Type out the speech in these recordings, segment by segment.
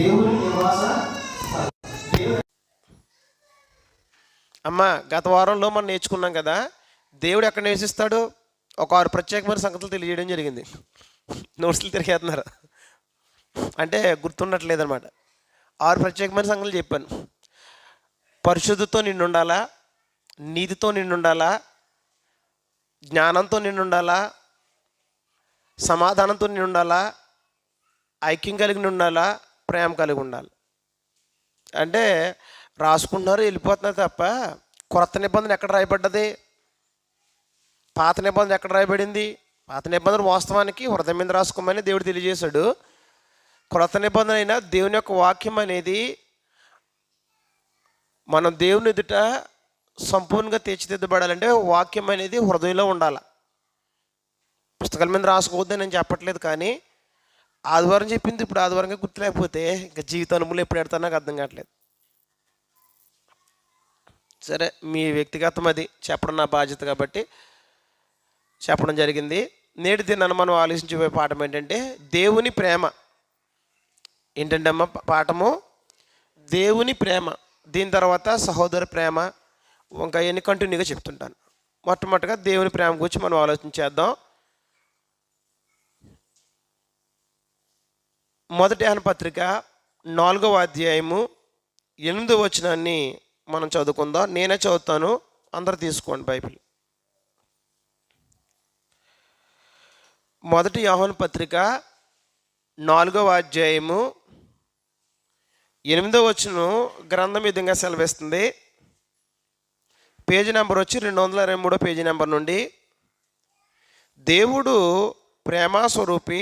దేవుని నివాస అమ్మ. గత వారంలో మనం నేర్చుకున్నాం కదా, దేవుడు ఎక్కడ నివసిస్తాడు. ఒక 6 ప్రత్యేకమైన సంగతులు తెలియజేయడం జరిగింది. నోట్స్లు తిరిగేస్తున్నారు అంటే గుర్తుండట్లేదు అనమాట. 6 ప్రత్యేకమైన సంగతులు చెప్పాను. పరిశుద్ధితో నిండుండాలా, నీతితో నిండుండాలా, జ్ఞానంతో నిండుండాలా, సమాధానంతో నిండుండాలా, ఐక్యం కలిగి ఉండాలా, ప్రేమ కలిగి ఉండాలి. అంటే రాసుకుంటున్నారు, వెళ్ళిపోతున్నారు తప్ప కొత్త నిబంధన ఎక్కడ రాయబడ్డది, పాత నిబంధన ఎక్కడ రాయబడింది? పాత నిబంధన వాస్తవానికి హృదయం మీద రాసుకోమని దేవుడు తెలియజేశాడు. క్రొత్త నిబంధన అయినా దేవుని యొక్క వాక్యం అనేది మనం దేవుని ఎదుట సంపూర్ణంగా తీర్చిదిద్దబడాలంటే వాక్యం అనేది హృదయంలో ఉండాలి. పుస్తకాల మీద రాసుకోవద్దని నేను చెప్పట్లేదు, కానీ ఆదివారం చెప్పింది ఇప్పుడు ఆదివారంగా గుర్తులేకపోతే ఇంకా జీవిత అనుభవం ఎప్పుడు పెడతానో నాకు అర్థం కావట్లేదు. సరే, మీ వ్యక్తిగతం అది చెప్పడం నా బాధ్యత కాబట్టి చెప్పడం జరిగింది. నేటి దినాన్ని మనం ఆలోచించే పాఠం ఏంటంటే దేవుని ప్రేమ. ఏంటంటే అమ్మ పాఠము దేవుని ప్రేమ. దీని తర్వాత సహోదర ప్రేమ, ఇంకా ఎన్ని కంటిన్యూగా చెప్తుంటాను. మొట్టమొదటిగా దేవుని ప్రేమ గురించి మనం ఆలోచించేద్దాం. మొదటి యోహాను పత్రిక 4వ అధ్యాయము 8వ వచనాన్ని మనం చదువుకుందాం. నేనే చదువుతాను, అందరు తీసుకోండి బైబిల్. మొదటి యోహాను పత్రిక 4వ అధ్యాయము 8వ వచనం గ్రంథం విధంగా సెలవిస్తుంది. పేజీ నెంబర్ వచ్చి 223 పేజీ నెంబర్ నుండి. దేవుడు ప్రేమ స్వరూపి,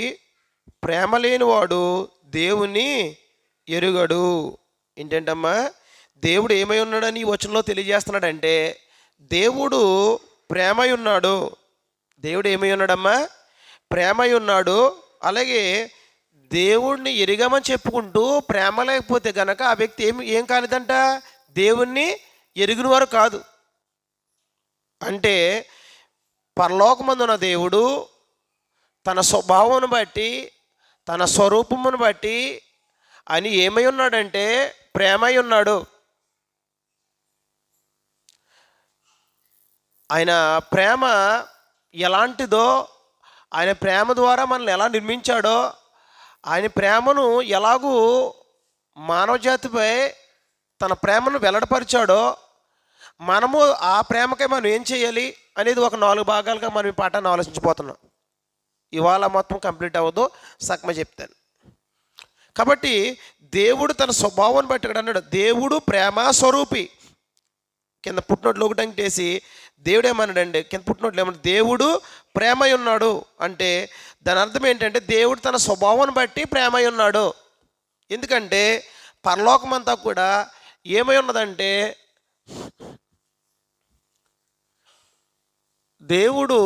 ప్రేమ లేనివాడు దేవుని ఎరుగడు. ఏంటంటమ్మా, దేవుడు ఏమై ఉన్నాడని ఈ వచనంలో తెలియజేస్తున్నాడంటే దేవుడు ప్రేమై ఉన్నాడు. దేవుడు ఏమై ఉన్నాడమ్మా? ప్రేమై ఉన్నాడు. అలాగే దేవుణ్ణి ఎరిగామని చెప్పుకుంటూ ప్రేమ లేకపోతే గనక ఆ వ్యక్తి ఏం కానిదంట? దేవుణ్ణి ఎరిగిన వారు కాదు. అంటే పరలోకమందున్న దేవుడు తన స్వభావం బట్టి, తన స్వరూపమును బట్టి ఆయన ఏమై ఉన్నాడంటే ప్రేమై ఉన్నాడు. ఆయన ప్రేమ ఎలాంటిదో, ఆయన ప్రేమ ద్వారా మనల్ని ఎలా నిర్మించాడో, ఆయన ప్రేమను ఎలాగూ మానవ జాతిపై తన ప్రేమను వెల్లడిపరిచాడో, మనము ఆ ప్రేమకై మనం ఏం చేయాలి అనేది ఒక 4 భాగాలుగా మనం ఈ పాఠాన్ని ఆలోచించిపోతున్నాం. ఇవాళ మొత్తం కంప్లీట్ అవ్వదు, సగమే చెప్తాను. కాబట్టి దేవుడు తన స్వభావాన్ని బట్టి ఇక్కడ అన్నాడు దేవుడు ప్రేమ స్వరూపి. కింద పుట్టినోట్లు ఒకటి అంటేసి దేవుడు ఏమన్నాడండి? కింద పుట్టినోట్లు ఏమన్నా దేవుడు ప్రేమై ఉన్నాడు అంటే దాని అర్థం ఏంటంటే దేవుడు తన స్వభావాన్ని బట్టి ప్రేమై ఉన్నాడు. ఎందుకంటే పరలోకమంతా కూడా ఏమై ఉన్నదంటే దేవుడు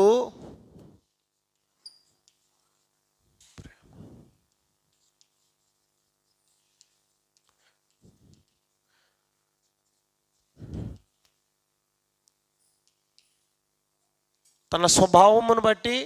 తన స్వభావమును బట్టి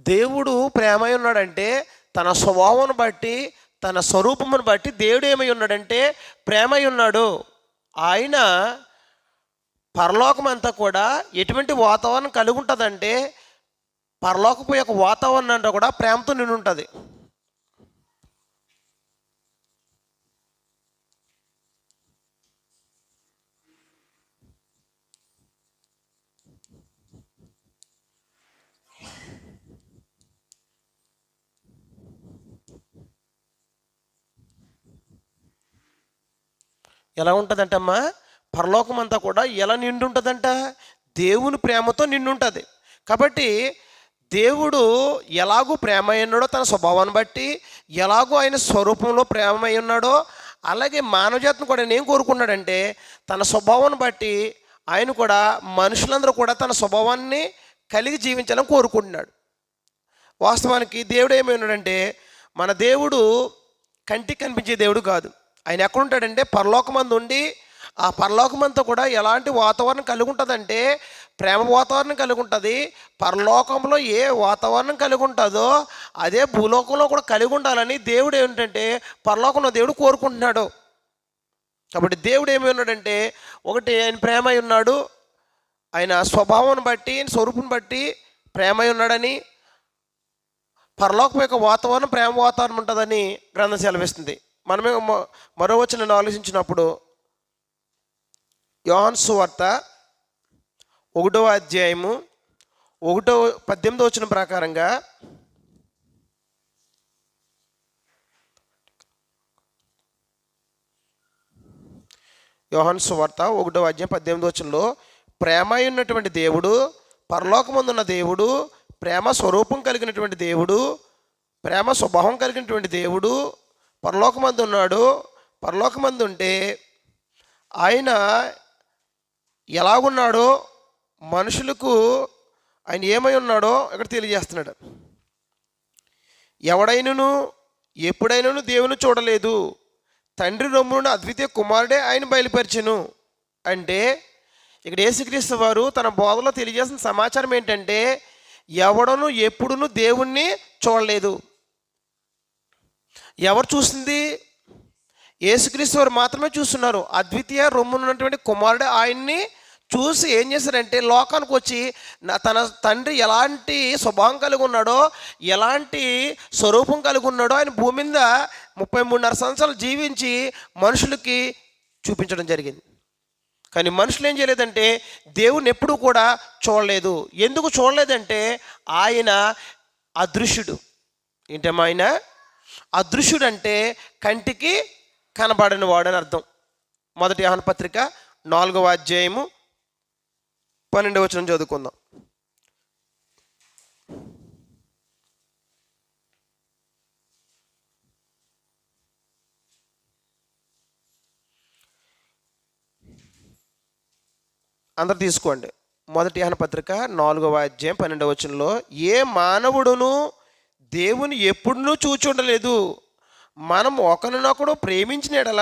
దేవుడు ప్రేమై ఉన్నాడంటే తన స్వభావాన్ని బట్టి, తన స్వరూపమును బట్టి దేవుడు ఏమై ఉన్నాడంటే ప్రేమై ఉన్నాడు. ఆయన పరలోకం అంతా కూడా ఎటువంటి వాతావరణం కలిగి ఉంటుందంటే పరలోకపు యొక్క వాతావరణం అంతా కూడా ప్రేమతో నిండి ఉంటుంది. ఎలా ఉంటుందంటమ్మా? పరలోకం అంతా కూడా ఎలా నిండి ఉంటుందంట? దేవుని ప్రేమతో నిండి ఉంటుంది. కాబట్టి దేవుడు ఎలాగూ ప్రేమ ఉన్నాడో తన స్వభావాన్ని బట్టి, ఎలాగూ ఆయన స్వరూపంలో ప్రేమ ఉన్నాడో, అలాగే మానవజాతిని కూడా నేను కోరుకున్నాడంటే తన స్వభావాన్ని బట్టి ఆయన కూడా మనుషులందరూ కూడా తన స్వభావాన్ని కలిగి జీవించాలని కోరుకుంటున్నాడు. వాస్తవానికి దేవుడు ఏమై ఉన్నాడంటే మన దేవుడు కంటికి కనిపించే దేవుడు కాదు. ఆయన ఎక్కడుంటాడంటే పరలోకమందు ఉండి, ఆ పరలోకమంతా కూడా ఎలాంటి వాతావరణం కలిగి ఉంటుందంటే ప్రేమ వాతావరణం కలిగి ఉంటుంది. పరలోకంలో ఏ వాతావరణం కలిగి ఉంటుందో అదే భూలోకంలో కూడా కలిగి ఉండాలని దేవుడు ఏమిటంటే పరలోకంలో దేవుడు కోరుకుంటున్నాడు. కాబట్టి దేవుడు ఏమి ఉన్నాడంటే, ఒకటి ఆయన ప్రేమ అయి ఉన్నాడు, ఆయన స్వభావం బట్టి స్వరూపుని బట్టి ప్రేమ అయి ఉన్నాడని, పరలోకం యొక్క వాతావరణం ప్రేమ వాతావరణం ఉంటుందని గ్రంథం సెలవిస్తుంది. మనమే మరో వచనం ఆలోచించినప్పుడు యోహాను సువార్త 1వ అధ్యాయము 18వ వచనం ప్రకారంగా, యోహాను సువార్త 1వ అధ్యాయం 18వ వచనంలో, ప్రేమ ఉన్నటువంటి దేవుడు, పరలోకమందున్న దేవుడు, ప్రేమ స్వరూపం కలిగినటువంటి దేవుడు, ప్రేమ స్వభావం కలిగినటువంటి దేవుడు పరలోకమందు ఉన్నాడు. పరలోకమందు ఉంటే ఆయన ఎలాగున్నాడో, మనుషులకు ఆయన ఏమై ఉన్నాడో ఇక్కడ తెలియజేస్తున్నాడు. ఎవడైనను ఎప్పుడైనాను దేవుని చూడలేదు, తండ్రి రొమ్మున అద్వితీయ కుమారుడే ఆయన బయలుపరిచెను. అంటే ఇక్కడ యేసుక్రీస్తు వారు తన బోధలో తెలియజేసిన సమాచారం ఏంటంటే, ఎవడను ఎప్పుడును దేవుణ్ణి చూడలేదు. ఎవరు చూసింది? యేసుక్రీస్తు వారు మాత్రమే చూస్తున్నారు. అద్వితీయ రొమ్మునున్నటువంటి కుమారుడు ఆయన్ని చూసి ఏం చేశారంటే లోకానికి వచ్చి తన తండ్రి ఎలాంటి స్వభావం కలిగి ఉన్నాడో, ఎలాంటి స్వరూపం కలిగి ఉన్నాడో ఆయన భూమి మీద 33.5 సంవత్సరాలు జీవించి మనుషులకి చూపించడం జరిగింది. కానీ మనుషులు ఏం చేయలేదంటే దేవుని ఎప్పుడూ కూడా చూడలేదు. ఎందుకు చూడలేదంటే ఆయన అదృశ్యుడు. ఏంటమ్మా ఆయన అదృశ్యుడు అంటే కంటికి కనబడని వాడు అని అర్థం. 1 యోహాను పత్రిక 4వ అధ్యాయము 12వ వచనం చదువుకుందాం. అందరు తీసుకోండి. 1 యోహాను పత్రిక 4వ అధ్యాయం 12వ వచనంలో, ఏ మానవుడును దేవుని ఎప్పుడునూ చూచుండలేదు, మనం ఒకరినొకడు ప్రేమించిన ఎడల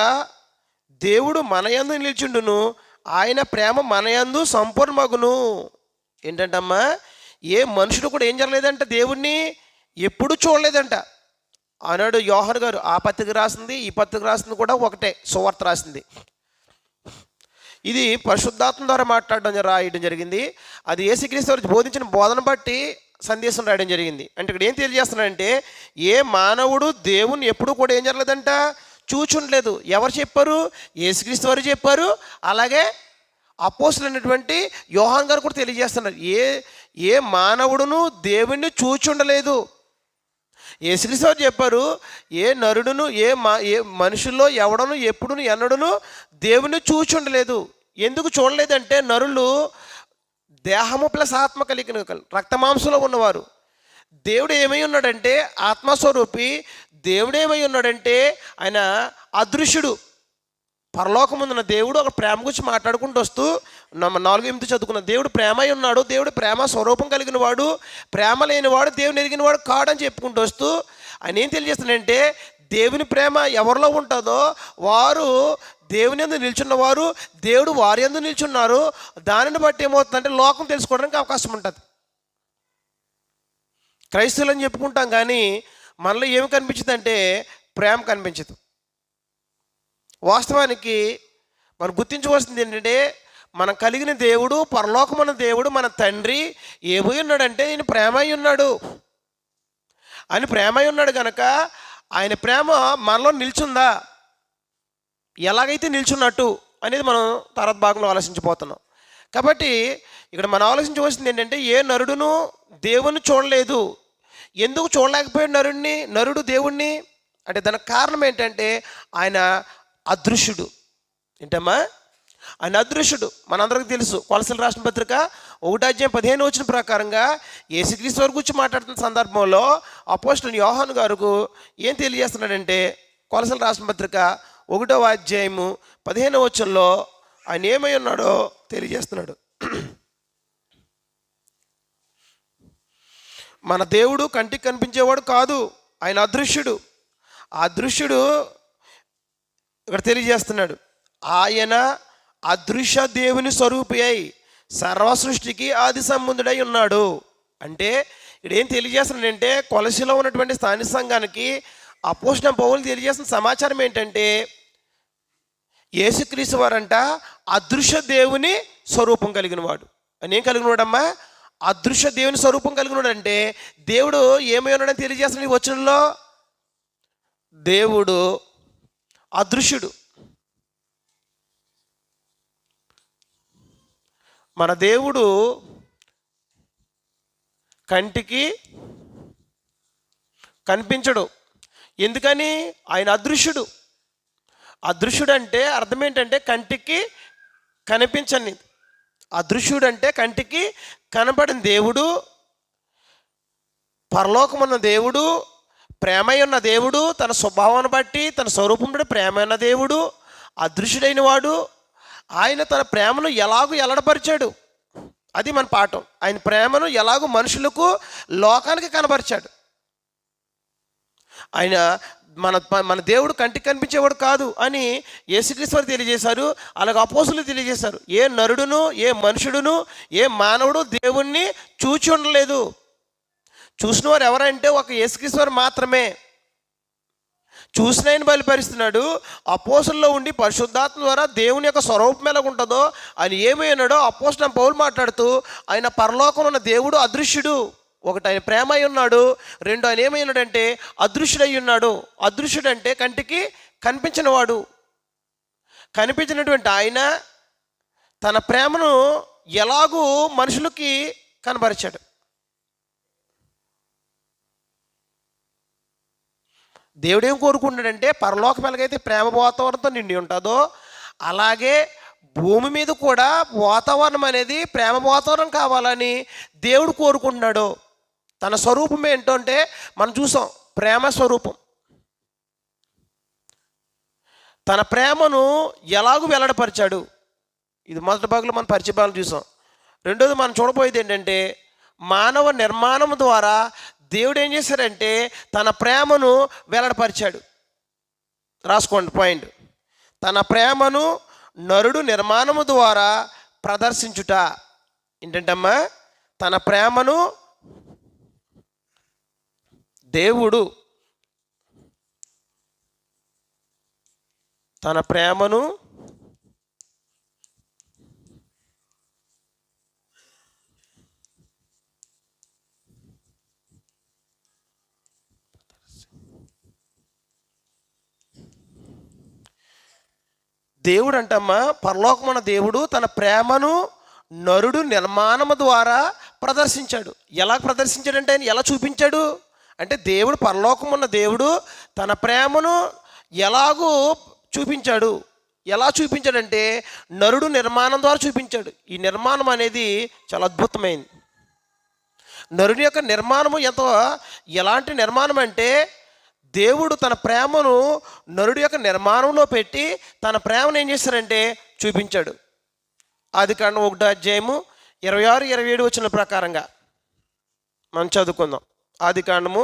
దేవుడు మన యందు నిలిచిండును, ఆయన ప్రేమ మన యందు సంపూర్ణమగును. ఏంటంటమ్మా, ఏ మనుషుడు కూడా ఏం జరగలేదంట, దేవుణ్ణి ఎప్పుడు చూడలేదంట అన్నాడు యోహాను గారు. ఆ పత్రిక రాసింది ఈ పత్రిక రాసింది కూడా ఒకటే, సువార్త రాసింది. ఇది పరిశుద్ధాత్మ ద్వారా రాయడం జరిగింది. అది యేసుక్రీస్తు వారు బోధించిన బోధన బట్టి సందేశం రాయడం జరిగింది. అంటే ఇక్కడ ఏం తెలియజేస్తున్నాడంటే, ఏ మానవుడు దేవుని ఎప్పుడు కూడా ఏం జరగలేదంట, చూచుండలేదు. ఎవరు చెప్పారు? యేసుక్రీస్తు వారు చెప్పారు. అలాగే అపోస్తలుడు అయినటువంటి యోహాను గారు కూడా తెలియజేస్తున్నారు. ఏ మానవుడును దేవుణ్ణి చూచుండలేదు. యేసుక్రీస్తు వారు చెప్పారు, ఏ నరుడును ఏ మనుషుల్లో ఎవడను ఎప్పుడును ఎన్నడును దేవుని చూచుండలేదు. ఎందుకు చూడలేదంటే నరులు దేహము ప్లస్ ఆత్మ కలిగిన రక్తమాంసంలో ఉన్నవారు. దేవుడు ఏమై ఉన్నాడంటే ఆత్మస్వరూపి. దేవుడు ఏమై ఉన్నాడంటే ఆయన అదృశ్యుడు. పరలోకముందున్న దేవుడు ఒక ప్రేమ గురించి మాట్లాడుకుంటూ వస్తూ 4:8 చదువుకున్న, దేవుడు ప్రేమ అయి ఉన్నాడు, దేవుడు ప్రేమ స్వరూపం కలిగిన వాడు, ప్రేమ లేనివాడు దేవుని ఎరిగిన వాడు కాడని చెప్పుకుంటూ వస్తూ ఆయన ఏం తెలియజేస్తున్నాడంటే, దేవుని ప్రేమ ఎవరిలో ఉంటుందో వారు దేవుని యందు నిల్చున్నవారు, దేవుడు వారి యందు నిల్చున్నారు. దానిని బట్టి ఏమవుతుందంటే లోకం తెలుసుకోవడానికి అవకాశం ఉంటుంది. క్రైస్తవులు అని చెప్పుకుంటాం కానీ మనలో ఏమి కనిపించదు అంటే ప్రేమ కనిపించదు. వాస్తవానికి మనం గుర్తించవలసింది ఏంటంటే, మనం కలిగిన దేవుడు, పరలోకమున్న దేవుడు, మన తండ్రి ఏమై ఉన్నాడంటే ఆయన ప్రేమ అయి ఉన్నాడు. ఆయన ప్రేమ అయి ఉన్నాడు కనుక ఆయన ప్రేమ మనలో నిల్చుందా, ఎలాగైతే నిల్చున్నట్టు అనేది మనం తర్వాత భాగంలో ఆలోచించబోతున్నాం. కాబట్టి ఇక్కడ మనం ఆలోచించవలసింది ఏంటంటే, ఏ నరుడును దేవుని చూడలేదు. ఎందుకు చూడలేకపోయాడు నరుడు దేవుణ్ణి అంటే దానికి కారణం ఏంటంటే ఆయన అదృశ్యుడు. ఏంటమ్మా, ఆయన అదృశ్యుడు. మనందరికీ తెలుసు. కొలసీలు రాసిన పత్రిక 1వ అధ్యాయం 15వ వచనం ప్రకారంగా యేసుక్రీస్తు వారి గురించి మాట్లాడుతున్న సందర్భంలో అపోస్తలుడు యోహాను గారు ఏం తెలియజేస్తున్నాడంటే, కొలసీలు రాసిన పత్రిక 1వ అధ్యాయము 15వ వచనంలో ఆయన ఏమై ఉన్నాడో తెలియజేస్తున్నాడు. మన దేవుడు కంటికి కనిపించేవాడు కాదు, ఆయన అదృశ్యుడు. ఆ అదృశ్యుడు ఇక్కడ తెలియజేస్తున్నాడు. ఆయన అదృశ్య దేవుని స్వరూపి అయి సర్వ సృష్టికి ఆది సంబంధుడై ఉన్నాడు. అంటే ఇక్కడ ఏం తెలియజేస్తున్నాడంటే, కొలసిలో ఉన్నటువంటి స్థానిక సంఘానికి అపోస్తలుడైన పౌలు తెలియజేసిన సమాచారం ఏంటంటే, యేసుక్రీస్తు వారంట అదృశ్య దేవుని స్వరూపం కలిగిన వాడు. అని ఏం కలిగిన వాడమ్మా? అదృశ్య దేవుని స్వరూపం కలిగిన వాడు. అంటే దేవుడు ఏమై ఉన్నాడని తెలియజేస్తున్నాడు ఈ వచనంలో. దేవుడు అదృశ్యుడు. మన దేవుడు కంటికి కనిపించడు. ఎందుకని? ఆయన అదృశ్యుడు. అదృశ్యుడు అంటే అర్థం ఏంటంటే కంటికి కనిపించని. అదృశ్యుడు అంటే కంటికి కనపడిన దేవుడు, పరలోకమున్న దేవుడు, ప్రేమై ఉన్న దేవుడు, తన స్వభావాన్ని బట్టి తన స్వరూపం బట్టి ప్రేమైన దేవుడు, అదృశ్యుడైన వాడు. ఆయన తన ప్రేమను ఎలాగూ ఎల్లడపరిచాడు, అది మన పాఠం. ఆయన ప్రేమను ఎలాగూ మనుషులకు, లోకానికి కనపరిచాడు. ఆయన మన మన దేవుడు కంటికి కనిపించేవాడు కాదు అని యేసుక్రీస్తు వారు తెలియజేశారు. అలాగే అపోస్తలులు తెలియజేశారు. ఏ నరుడును, ఏ మనుషుడును, ఏ మానవుడు దేవుణ్ణి చూచి ఉండలేదు. చూసిన వారు ఎవరంటే ఒక యేసుక్రీస్తు వారు మాత్రమే. చూసిన ఆయన బయలుపరుస్తున్నాడు. అపోస్తలులో ఉండి పరిశుద్ధాత్మ ద్వారా దేవుని యొక్క స్వరూపం ఎలా ఉంటుందో ఆయన ఏమై ఉన్నాడో అపోస్తలుడైన పౌలు మాట్లాడుతూ, ఆయన పరలోకంలో ఉన్న దేవుడు అదృశ్యుడు. ఒకటి ఆయన ప్రేమ అయి ఉన్నాడు, రెండు ఆయన ఏమై ఉన్నాడంటే అదృశ్యుడై ఉన్నాడు. అదృశ్యుడు అంటే కంటికి కనిపించిన వాడు. కనిపించినటువంటి ఆయన తన ప్రేమను ఎలాగూ మనుషులకి కనబరిచాడు. దేవుడు ఏం కోరుకుంటాడంటే, పరలోకం ఎలాగైతే ప్రేమ వాతావరణంతో నిండి ఉంటుందో అలాగే భూమి మీద కూడా వాతావరణం అనేది ప్రేమ వాతావరణం కావాలని దేవుడు కోరుకుంటున్నాడు. తన స్వరూపం ఏంటో అంటే మనం చూసాం, ప్రేమ స్వరూపం. తన ప్రేమను ఎలాగూ వెల్లడపరిచాడు. ఇది మొదటి భాగంలో మనం పరిచయ భాగం చూసాం. రెండోది మనం చూడబోయేది ఏంటంటే, మానవ నిర్మాణం ద్వారా దేవుడు ఏం చేశాడంటే తన ప్రేమను వెల్లడపరిచాడు. రాసుకోండి పాయింట్. తన ప్రేమను నరుడు నిర్మాణము ద్వారా ప్రదర్శించుట. ఏంటంటమ్మా? తన ప్రేమను దేవుడు తన ప్రేమను దేవుడు అంటమ్మా, పరలోకమున్న దేవుడు తన ప్రేమను నరుడు నిర్మాణము ద్వారా ప్రదర్శించాడు. ఎలా ప్రదర్శించాడంటే ఆయన ఎలా చూపించాడు అంటే, దేవుడు పరలోకమున్న దేవుడు తన ప్రేమను ఎలాగూ చూపించాడు. ఎలా చూపించాడంటే నరుడు నిర్మాణం ద్వారా చూపించాడు. ఈ నిర్మాణం అనేది చాలా అద్భుతమైంది. నరుని యొక్క నిర్మాణము ఎలాంటి నిర్మాణం అంటే, దేవుడు తన ప్రేమను నరుడి యొక్క నిర్మాణంలో పెట్టి తన ప్రేమను ఏం చేశారంటే చూపించాడు. ఆదికాండం 1:26-27 వచ్చిన ప్రకారంగా మనం చదువుకుందాం. ఆదికాండము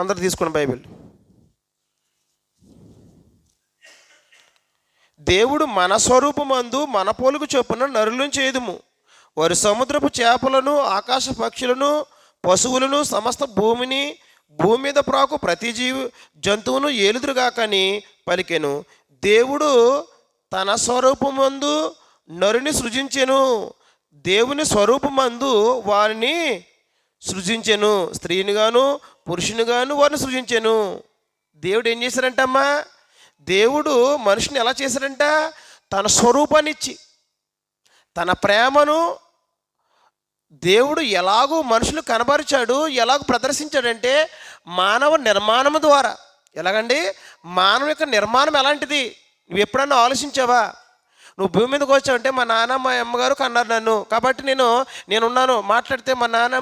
అందరు తీసుకున్న బైబిల్. దేవుడు మన స్వరూపమందు మన పోలుకు చొప్పున నరులను చేదుము, వారి సముద్రపు చేపలను, ఆకాశ పక్షులను, పశువులను, సమస్త భూమిని, భూమి మీద ప్రాకు ప్రతి జంతువును ఏలుదురుగాకని పలికెను. దేవుడు తన స్వరూపమందు నరుని సృజించెను, దేవుని స్వరూపమందు వారిని సృజించెను, స్త్రీనిగాను పురుషునిగాను వారిని సృజించెను. దేవుడు ఏం చేశారంటమ్మా? దేవుడు మనిషిని ఎలా చేశాడంట? తన స్వరూపాన్ని ఇచ్చి తన ప్రేమను దేవుడు ఎలాగూ మనుషులు కనబరిచాడు, ఎలాగూ ప్రదర్శించాడంటే మానవ నిర్మాణం ద్వారా. ఎలాగండి? మానవ యొక్క నిర్మాణం ఎలాంటిది నువ్వు ఎప్పుడన్నా ఆలోచించావా? నువ్వు భూమి మీదకి వచ్చావంటే మా నాన్న మా అమ్మగారు కన్నారు నన్ను, కాబట్టి నేనున్నాను. మాట్లాడితే మా నాన్న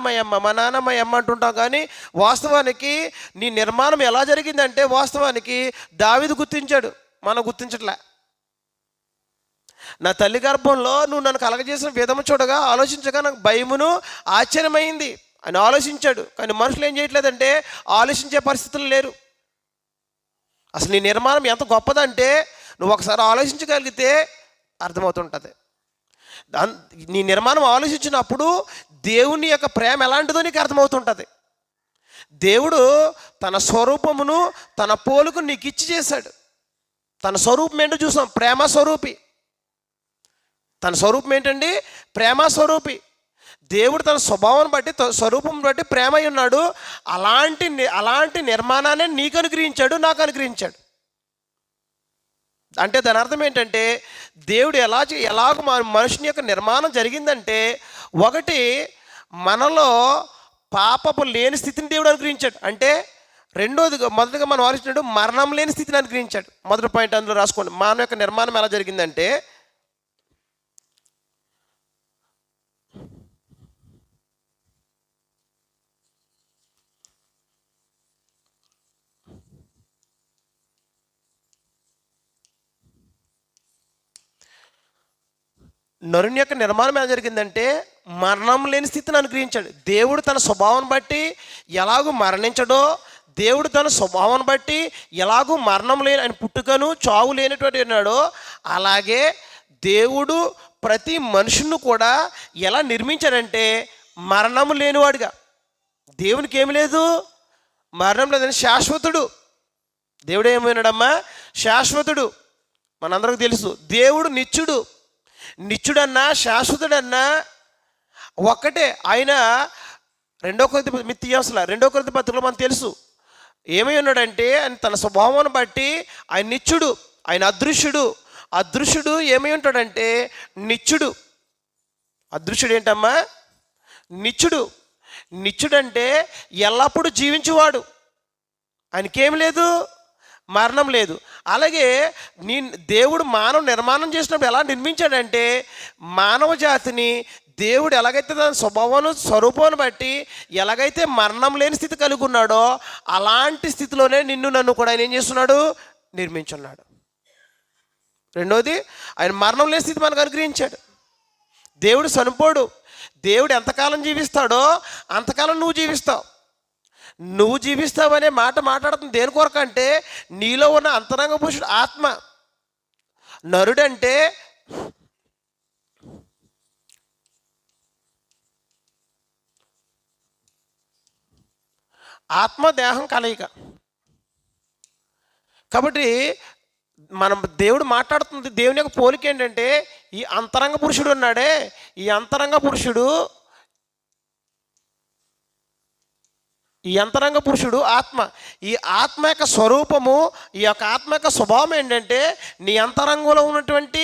మా అమ్మ అంటుంటాం. కానీ వాస్తవానికి నీ నిర్మాణం ఎలా జరిగిందంటే వాస్తవానికి దావీదు గుర్తించాడు, మనం గుర్తించట్లే. నా తల్లి గర్భంలో నువ్వు నన్ను కలగజేసిన విధము చూడగా ఆలోచించగా నాకు భయమును ఆశ్చర్యమైంది అని ఆలోచించాడు. కానీ మనుషులు ఏం చేయట్లేదంటే ఆలోచించే పరిస్థితులు లేరు. అసలు నీ నిర్మాణం ఎంత గొప్పదంటే నువ్వు ఒకసారి ఆలోచించగలిగితే అర్థమవుతుంటుంది. నీ నిర్మాణం ఆలోచించినప్పుడు దేవుని యొక్క ప్రేమ ఎలాంటిదో నీకు అర్థమవుతుంటుంది. దేవుడు తన స్వరూపమును తన పోలుకు నీకు ఇచ్చి చేశాడు. తన స్వరూపం ఏంటో చూసాం, ప్రేమ స్వరూపి. తన స్వరూపం ఏంటండి? ప్రేమ స్వరూపి. దేవుడు తన స్వభావాన్ని బట్టి స్వరూపం బట్టి ప్రేమ అయి ఉన్నాడు. అలాంటి నిర్మాణాన్ని నీకు అనుగ్రహించాడు, నాకు అనుగ్రహించాడు. అంటే దాని అర్థం ఏంటంటే దేవుడు ఎలాగ మనుషుని యొక్క నిర్మాణం జరిగిందంటే, ఒకటి మనలో పాపపు లేని స్థితిని దేవుడు అనుగ్రహించాడు. అంటే మొదటిగా మనం ఆలోచించాడు మరణం లేని స్థితిని అనుగ్రహించాడు. మొదటి పాయింట్ అందులో రాసుకోండి. మానవ యొక్క నిర్మాణం ఎలా జరిగిందంటే, నరుని యొక్క నిర్మాణం ఎలా జరిగిందంటే మరణం లేని స్థితిని అనుగ్రహించాడు. దేవుడు తన స్వభావాన్ని బట్టి ఎలాగూ మరణించడో, దేవుడు తన స్వభావాన్ని బట్టి ఎలాగూ మరణం లేని ఆయన పుట్టుకను చావు లేనటువంటి ఉన్నాడో, అలాగే దేవుడు ప్రతి మనుషుని కూడా ఎలా నిర్మించాడంటే మరణం లేనివాడుగా. దేవునికి ఏమి లేదు, మరణం లేదని శాశ్వతుడు. దేవుడు ఏమైనాడమ్మా? శాశ్వతుడు. మనందరికీ తెలుసు దేవుడు నిత్యుడన్నా శాశ్వతుడన్నా ఒక్కటే. ఆయన 2 కొరింథీ పత్రికలో మనకు తెలుసు ఏమై ఉన్నాడంటే, ఆయన తన స్వభావాన్ని బట్టి ఆయన నిత్యుడు, ఆయన అదృశ్యుడు ఏమై ఉంటాడంటే నిత్యుడు. అదృశ్యుడు ఏంటమ్మా? నిత్యుడంటే ఎల్లప్పుడూ జీవించువాడు. ఆయనకేం లేదు, మరణం లేదు. అలాగే దేవుడు మానవ నిర్మాణం చేసినప్పుడు ఎలా నిర్మించాడంటే, మానవ జాతిని దేవుడు ఎలాగైతే దాని స్వరూపాన్ని బట్టి ఎలాగైతే మరణం లేని స్థితి కలిగి ఉన్నాడో, అలాంటి స్థితిలోనే నన్ను కూడా ఆయన ఏం చేస్తున్నాడు? నిర్మించున్నాడు. రెండోది, ఆయన మరణం లేని స్థితి మనకు అనుగ్రహించాడు. దేవుడు చనిపోడు. దేవుడు ఎంతకాలం జీవిస్తాడో అంతకాలం నువ్వు జీవిస్తావు. నువ్వు జీవిస్తావనే మాట మాట్లాడుతుంది దేని కొరకు అంటే, నీలో ఉన్న అంతరంగ పురుషుడు ఆత్మ. నరుడంటే ఆత్మ దేహం కలయిక. కాబట్టి మనం దేవుడు మాట్లాడుతుంది, దేవుని యొక్క పోలిక ఏంటంటే, ఈ అంతరంగ పురుషుడు ఉన్నాడే, ఈ అంతరంగ పురుషుడు ఆత్మ. ఈ ఆత్మ యొక్క స్వరూపము, ఈ యొక్క ఆత్మ యొక్క స్వభావం ఏంటంటే, నీ అంతరంగంలో ఉన్నటువంటి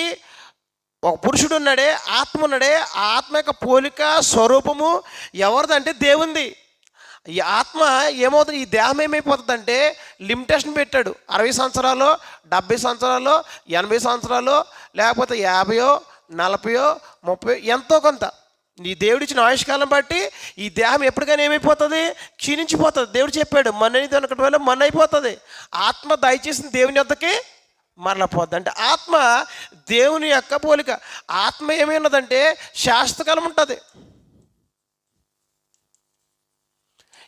ఒక పురుషుడు ఉన్నాడే, ఆత్మ ఉన్నాడే, ఆ ఆత్మ యొక్క పోలిక స్వరూపము ఎవరిదంటే దేవుంది. ఈ ఆత్మ ఏమవుతుంది, ఈ దేహం ఏమైపోతుందంటే లిమిటేషన్ పెట్టాడు. 60 సంవత్సరాలు, 70 సంవత్సరాలు, 80 సంవత్సరాలు, లేకపోతే 50, 40, 30 ఎంతో కొంత నీ దేవుడు ఇచ్చిన ఆయుష్కాలం బట్టి ఈ దేహం ఎప్పటికైనా ఏమైపోతుంది, క్షీణించిపోతుంది. దేవుడు చెప్పాడు మన్నైతే అనుకటి వల్ల మన్న అయిపోతుంది. ఆత్మ దయచేసిన దేవుని యొద్దకి మరలపోద్ది. అంటే ఆత్మ దేవుని యొక్క పోలిక. ఆత్మ ఏమైనదంటే శాశ్వతకాలం ఉంటుంది.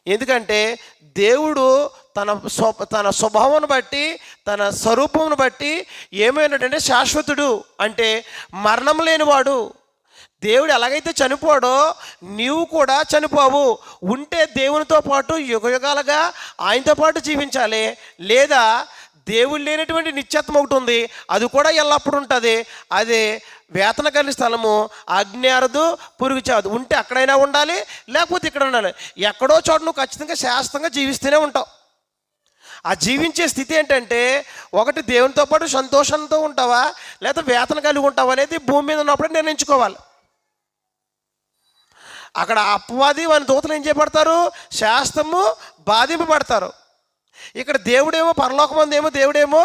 ఎందుకంటే దేవుడు తన స్వభావాన్ని బట్టి, తన స్వరూపమును బట్టి ఏమైనటంటే శాశ్వతుడు, అంటే మరణం లేనివాడు. దేవుడు ఎలాగైతే చనిపోడో నీవు కూడా చనిపోవు. ఉంటే దేవునితో పాటు యుగయుగాలుగా ఆయనతో పాటు జీవించాలి. లేదా దేవుడు లేనటువంటి నిత్యత్వం ఒకటి ఉంది, అది కూడా ఎల్లప్పుడు ఉంటుంది. అదే వేతన కలిగిన స్థలము, అగ్ని అరదు, పురుగు చావదు. ఉంటే అక్కడైనా ఉండాలి, లేకపోతే ఇక్కడ ఉండాలి. ఎక్కడో చోట నువ్వు ఖచ్చితంగా శాశ్వతంగా జీవిస్తూనే ఉంటావు. ఆ జీవించే స్థితి ఏంటంటే, ఒకటి దేవునితో పాటు సంతోషంతో ఉంటావా, లేదా వేతన కలిగి ఉంటావా అనేది భూమి మీద ఉన్నప్పుడు నిర్ణయించుకోవాలి. అక్కడ అపవాది వాని దూతలు ఏం చేయబడతారు, శాస్త్రము బాధింపబడతారు. ఇక్కడ దేవుడేమో పరలోకమందేమో దేవుడేమో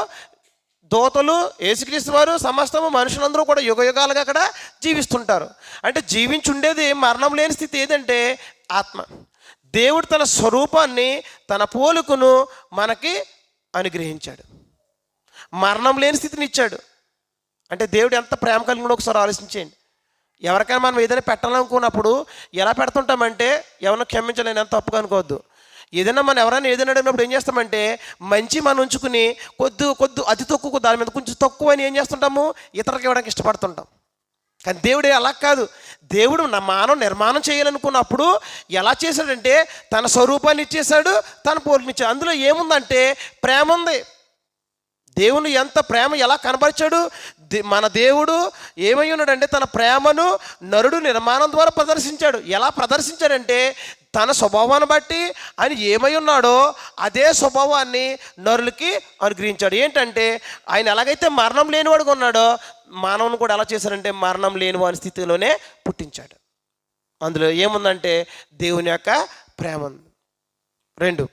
దూతలు, యేసుక్రీస్తు వారు, సమస్తము మనుషులందరూ కూడా యుగయుగాలుగా అక్కడ జీవిస్తుంటారు. అంటే జీవించుండేది మరణం లేని స్థితి ఏదంటే ఆత్మ. దేవుడు తన స్వరూపాన్ని, తన పోలికను మనకి అనుగ్రహించాడు. మరణం లేని స్థితిని ఇచ్చాడు. అంటే దేవుడు ఎంత ప్రేమ కలిగిన ఒకసారి ఆలోచించేయండి. ఎవరికైనా మనం ఏదైనా పెట్టాలనుకున్నప్పుడు ఎలా పెడుతుంటామంటే, ఎవరిని క్షమించలేని ఎంత తప్పుగా అనుకోవద్దు. ఏదైనా మనం ఎవరైనా ఏదైనా అడిగినప్పుడు ఏం చేస్తామంటే, మంచి మనం ఉంచుకుని కొద్ది అతి తక్కువ దాని మీద కొంచెం తక్కువ అని ఏం చేస్తుంటాము, ఇతరులకు ఇవ్వడానికి ఇష్టపడుతుంటాం. కానీ దేవుడే అలా కాదు. దేవుడు మానవ నిర్మాణం చేయాలనుకున్నప్పుడు ఎలా చేశాడంటే, తన స్వరూపాన్ని ఇచ్చేశాడు, తన పోలికని ఇచ్చాడు. అందులో ఏముందంటే ప్రేమ ఉంది. దేవుని ఎంత ప్రేమ ఎలా కనబరిచాడు. మన దేవుడు ఏమై ఉన్నాడంటే, తన ప్రేమను నరుడు నిర్మాణం ద్వారా ప్రదర్శించాడు. ఎలా ప్రదర్శించాడంటే, తన స్వభావాన్ని బట్టి ఆయన ఏమై ఉన్నాడో అదే స్వభావాన్ని నరులకి అనుగ్రహించాడు. ఏంటంటే, ఆయన ఎలాగైతే మరణం లేనివాడుగా ఉన్నాడో, మానవుని కూడా ఎలా చేశాడంటే మరణం లేని వాని స్థితిలోనే పుట్టించాడు. అందులో ఏముందంటే దేవుని యొక్క ప్రేమ ఉంది. 2,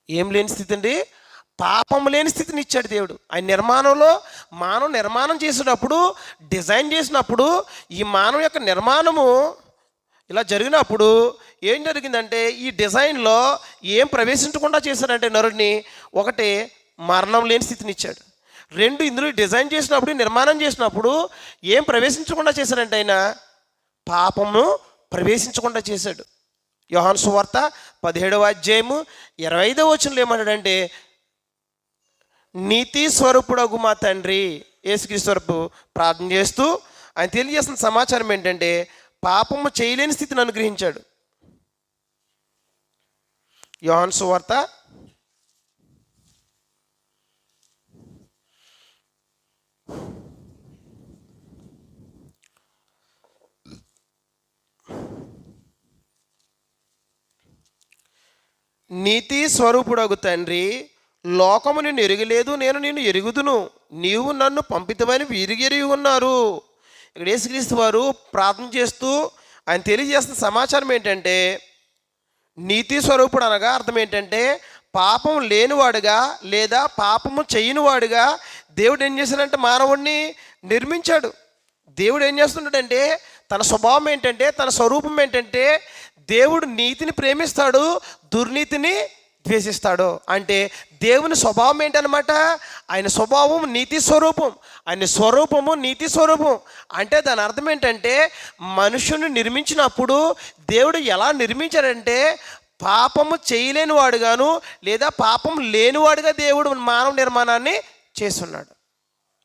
ఏం లేని స్థితి అండి, పాపం లేని స్థితిని ఇచ్చాడు దేవుడు. ఆయన నిర్మాణంలో మానవ నిర్మాణం చేసేటప్పుడు, డిజైన్ చేసినప్పుడు, ఈ మానవ యొక్క నిర్మాణము ఇలా జరిగినప్పుడు ఏం జరిగిందంటే, ఈ డిజైన్లో ఏం ప్రవేశించకుండా చేశాడంటే నరుడిని, 1 మరణం లేని స్థితిని ఇచ్చాడు. 2 ఇందులో డిజైన్ చేసినప్పుడు, నిర్మాణం చేసినప్పుడు ఏం ప్రవేశించకుండా చేశాడంటే ఆయన పాపము ప్రవేశించకుండా చేశాడు. యోహాను సువార్త 17వ అధ్యాయము 25వ వచనంలో ఏమంటాడంటే, నీతి స్వరూపుడగు మా తండ్రి యేసుక్రీస్తు వరకు ప్రార్థన చేస్తూ ఆయన తెలియజేసిన సమాచారం ఏంటంటే, పాపము చేయలేని స్థితిని అనుగ్రహించాడు. యోహాను సువార్త 'నీతి స్వరూపుడగు తండ్రి, లోకము నిన్ను ఎరగలేదు, నేను నిన్ను ఎరుగుదును, నీవు నన్ను పంపితవని వీరిగెరిగి ఉన్నారు.' ఇక్కడ యేసుక్రీస్తు వారు ప్రార్థన చేస్తూ ఆయన తెలియజేస్తున్న సమాచారం ఏంటంటే, నీతి స్వరూపుడు అనగా అర్థం ఏంటంటే, పాపం లేనివాడుగా లేదా పాపము చేయనివాడుగా దేవుడు ఏం చేశాడంటే మానవుడిని నిర్మించాడు. దేవుడు ఏం చేస్తున్నాడంటే, తన స్వభావం ఏంటంటే, తన స్వరూపం ఏంటంటే, దేవుడు నీతిని ప్రేమిస్తాడు, దుర్నీతిని ద్వేషిస్తాడు. అంటే దేవుని స్వభావం ఏంటనమాట, ఆయన స్వభావం నీతి స్వరూపం, ఆయన స్వరూపము నీతి స్వరూపం. అంటే దాని అర్థం ఏంటంటే, మనుషుని నిర్మించినప్పుడు దేవుడు ఎలా నిర్మించాడంటే, పాపము చేయలేని వాడుగాను లేదా పాపం లేనివాడుగా దేవుడు మానవ నిర్మాణాన్ని చేస్తున్నాడు.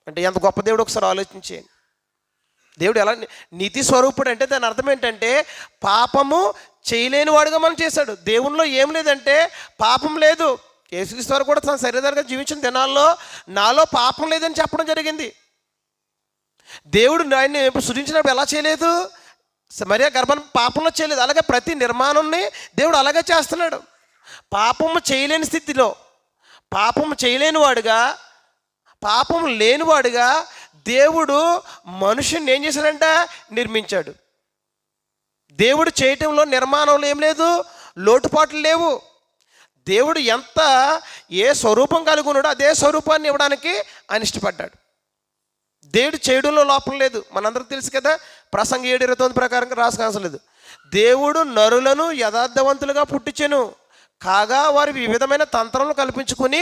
అంటే ఎంత గొప్ప దేవుడు ఒకసారి ఆలోచించేయండి. దేవుడు ఎలా నీతి స్వరూపుడు అంటే దాని అర్థం ఏంటంటే, పాపము చేయలేని వాడుగా మనం చేశాడు. దేవునిలో ఏం లేదంటే పాపం లేదు. యేసుక్రీస్తు వారు కూడా తన శరీరంగా జీవించిన దినాల్లో నాలో పాపం లేదని చెప్పడం జరిగింది. దేవుడు ఆయన్ని సృజించినప్పుడు ఎలా చేయలేదు, మరియ గర్భం పాపంలో చేయలేదు. అలాగే ప్రతి నిర్మాణాన్ని దేవుడు అలాగే చేస్తున్నాడు. పాపము చేయలేని స్థితిలో, పాపము చేయలేని వాడుగా, పాపం లేనివాడుగా దేవుడు మనుషుని ఏం చేశాడంట, నిర్మించాడు. దేవుడు చేయటంలో నిర్మాణంలో ఏం లేదు, లోటుపాట్లు లేవు. దేవుడు ఎంత ఏ స్వరూపం కలిగి ఉన్నాడో అదే స్వరూపాన్ని ఇవ్వడానికి ఆయన ఇష్టపడ్డాడు. దేవుడు చేయడంలో లోపం లేదు. మనందరికీ తెలుసు కదా, ప్రసంగి 7:29 ప్రకారంగా రాసుకోలేదు. దేవుడు నరులను యథార్థవంతులుగా పుట్టించెను, కాగా వారు వివిధమైన తంత్రములు కల్పించుకుని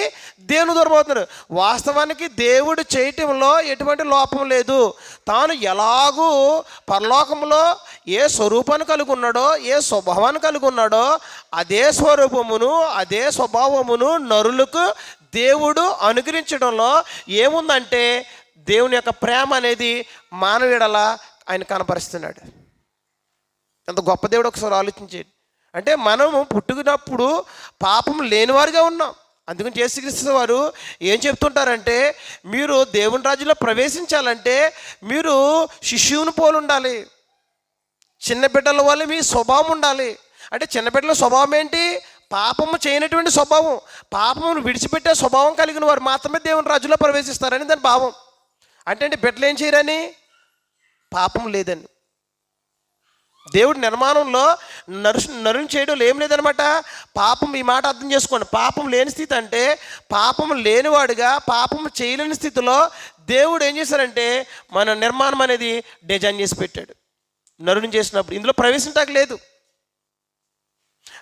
దేవుని దూరం అవుతున్నారు. వాస్తవానికి దేవుడు చేయటంలో ఎటువంటి లోపం లేదు. తాను ఎలాగూ పరలోకంలో ఏ స్వరూపాన్ని కలిగి ఉన్నాడో, ఏ స్వభావాన్ని కలిగి ఉన్నాడో అదే స్వరూపమును అదే స్వభావమును నరులకు దేవుడు అనుగ్రహించడంలో ఏముందంటే, దేవుని యొక్క ప్రేమ అనేది మానవుడలా ఆయన కనపరుస్తున్నాడు. ఎంత గొప్ప దేవుడు ఒకసారి ఆలోచించేది. అంటే మనము పుట్టుకున్నప్పుడు పాపం లేనివారుగా ఉన్నాం. అందుకని యేసుక్రీస్తు వారు ఏం చెప్తుంటారంటే, మీరు దేవుని రాజ్యంలో ప్రవేశించాలంటే మీరు శిశువుని పోలు ఉండాలి, చిన్న బిడ్డల వల్ల మీ స్వభావం ఉండాలి. అంటే చిన్న బిడ్డల స్వభావం ఏంటి, పాపము చేయనటువంటి స్వభావం, పాపమును విడిచిపెట్టే స్వభావం కలిగిన వారు మాత్రమే దేవుని రాజ్యంలో ప్రవేశిస్తారని దాని భావం. అంటే బిడ్డలు ఏం చేయరని, పాపం లేదని. దేవుడి నిర్మాణంలో నరుని చేయడంలో ఏం లేదనమాట, పాపం. ఈ మాట అర్థం చేసుకోండి. పాపం లేని స్థితి అంటే పాపం లేనివాడుగా, పాపం చేయలేని స్థితిలో దేవుడు ఏం చేశారంటే మన నిర్మాణం అనేది డిజైన్ చేసి పెట్టాడు. నరుని చేసినప్పుడు ఇందులో ప్రవేశించడానికి లేదు.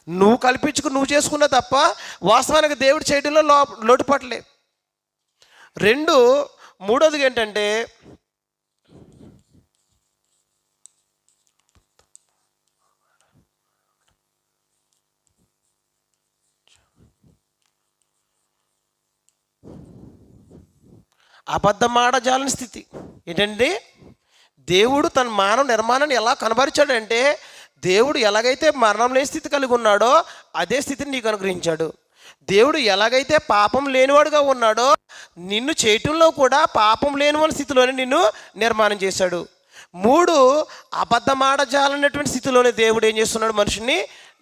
నువ్వు కల్పించుకుని నువ్వు చేసుకున్నా తప్ప వాస్తవానికి దేవుడు చేయడంలో లోటుపాట్లే. మూడోదిగా ఏంటంటే అబద్ధమాడజాలని స్థితి. ఏంటండి, దేవుడు తన మానవ నిర్మాణాన్ని ఎలా కనబరిచాడంటే, దేవుడు ఎలాగైతే మరణం లేని స్థితి కలిగి ఉన్నాడో అదే స్థితిని నీకు అనుగ్రహించాడు. దేవుడు ఎలాగైతే పాపం లేనివాడుగా ఉన్నాడో నిన్ను చేయటంలో కూడా పాపం లేనివాడి స్థితిలోనే నిన్ను నిర్మాణం చేశాడు. అబద్ధమాడజాలన్నటువంటి స్థితిలోనే దేవుడు ఏం చేస్తున్నాడు, మనిషిని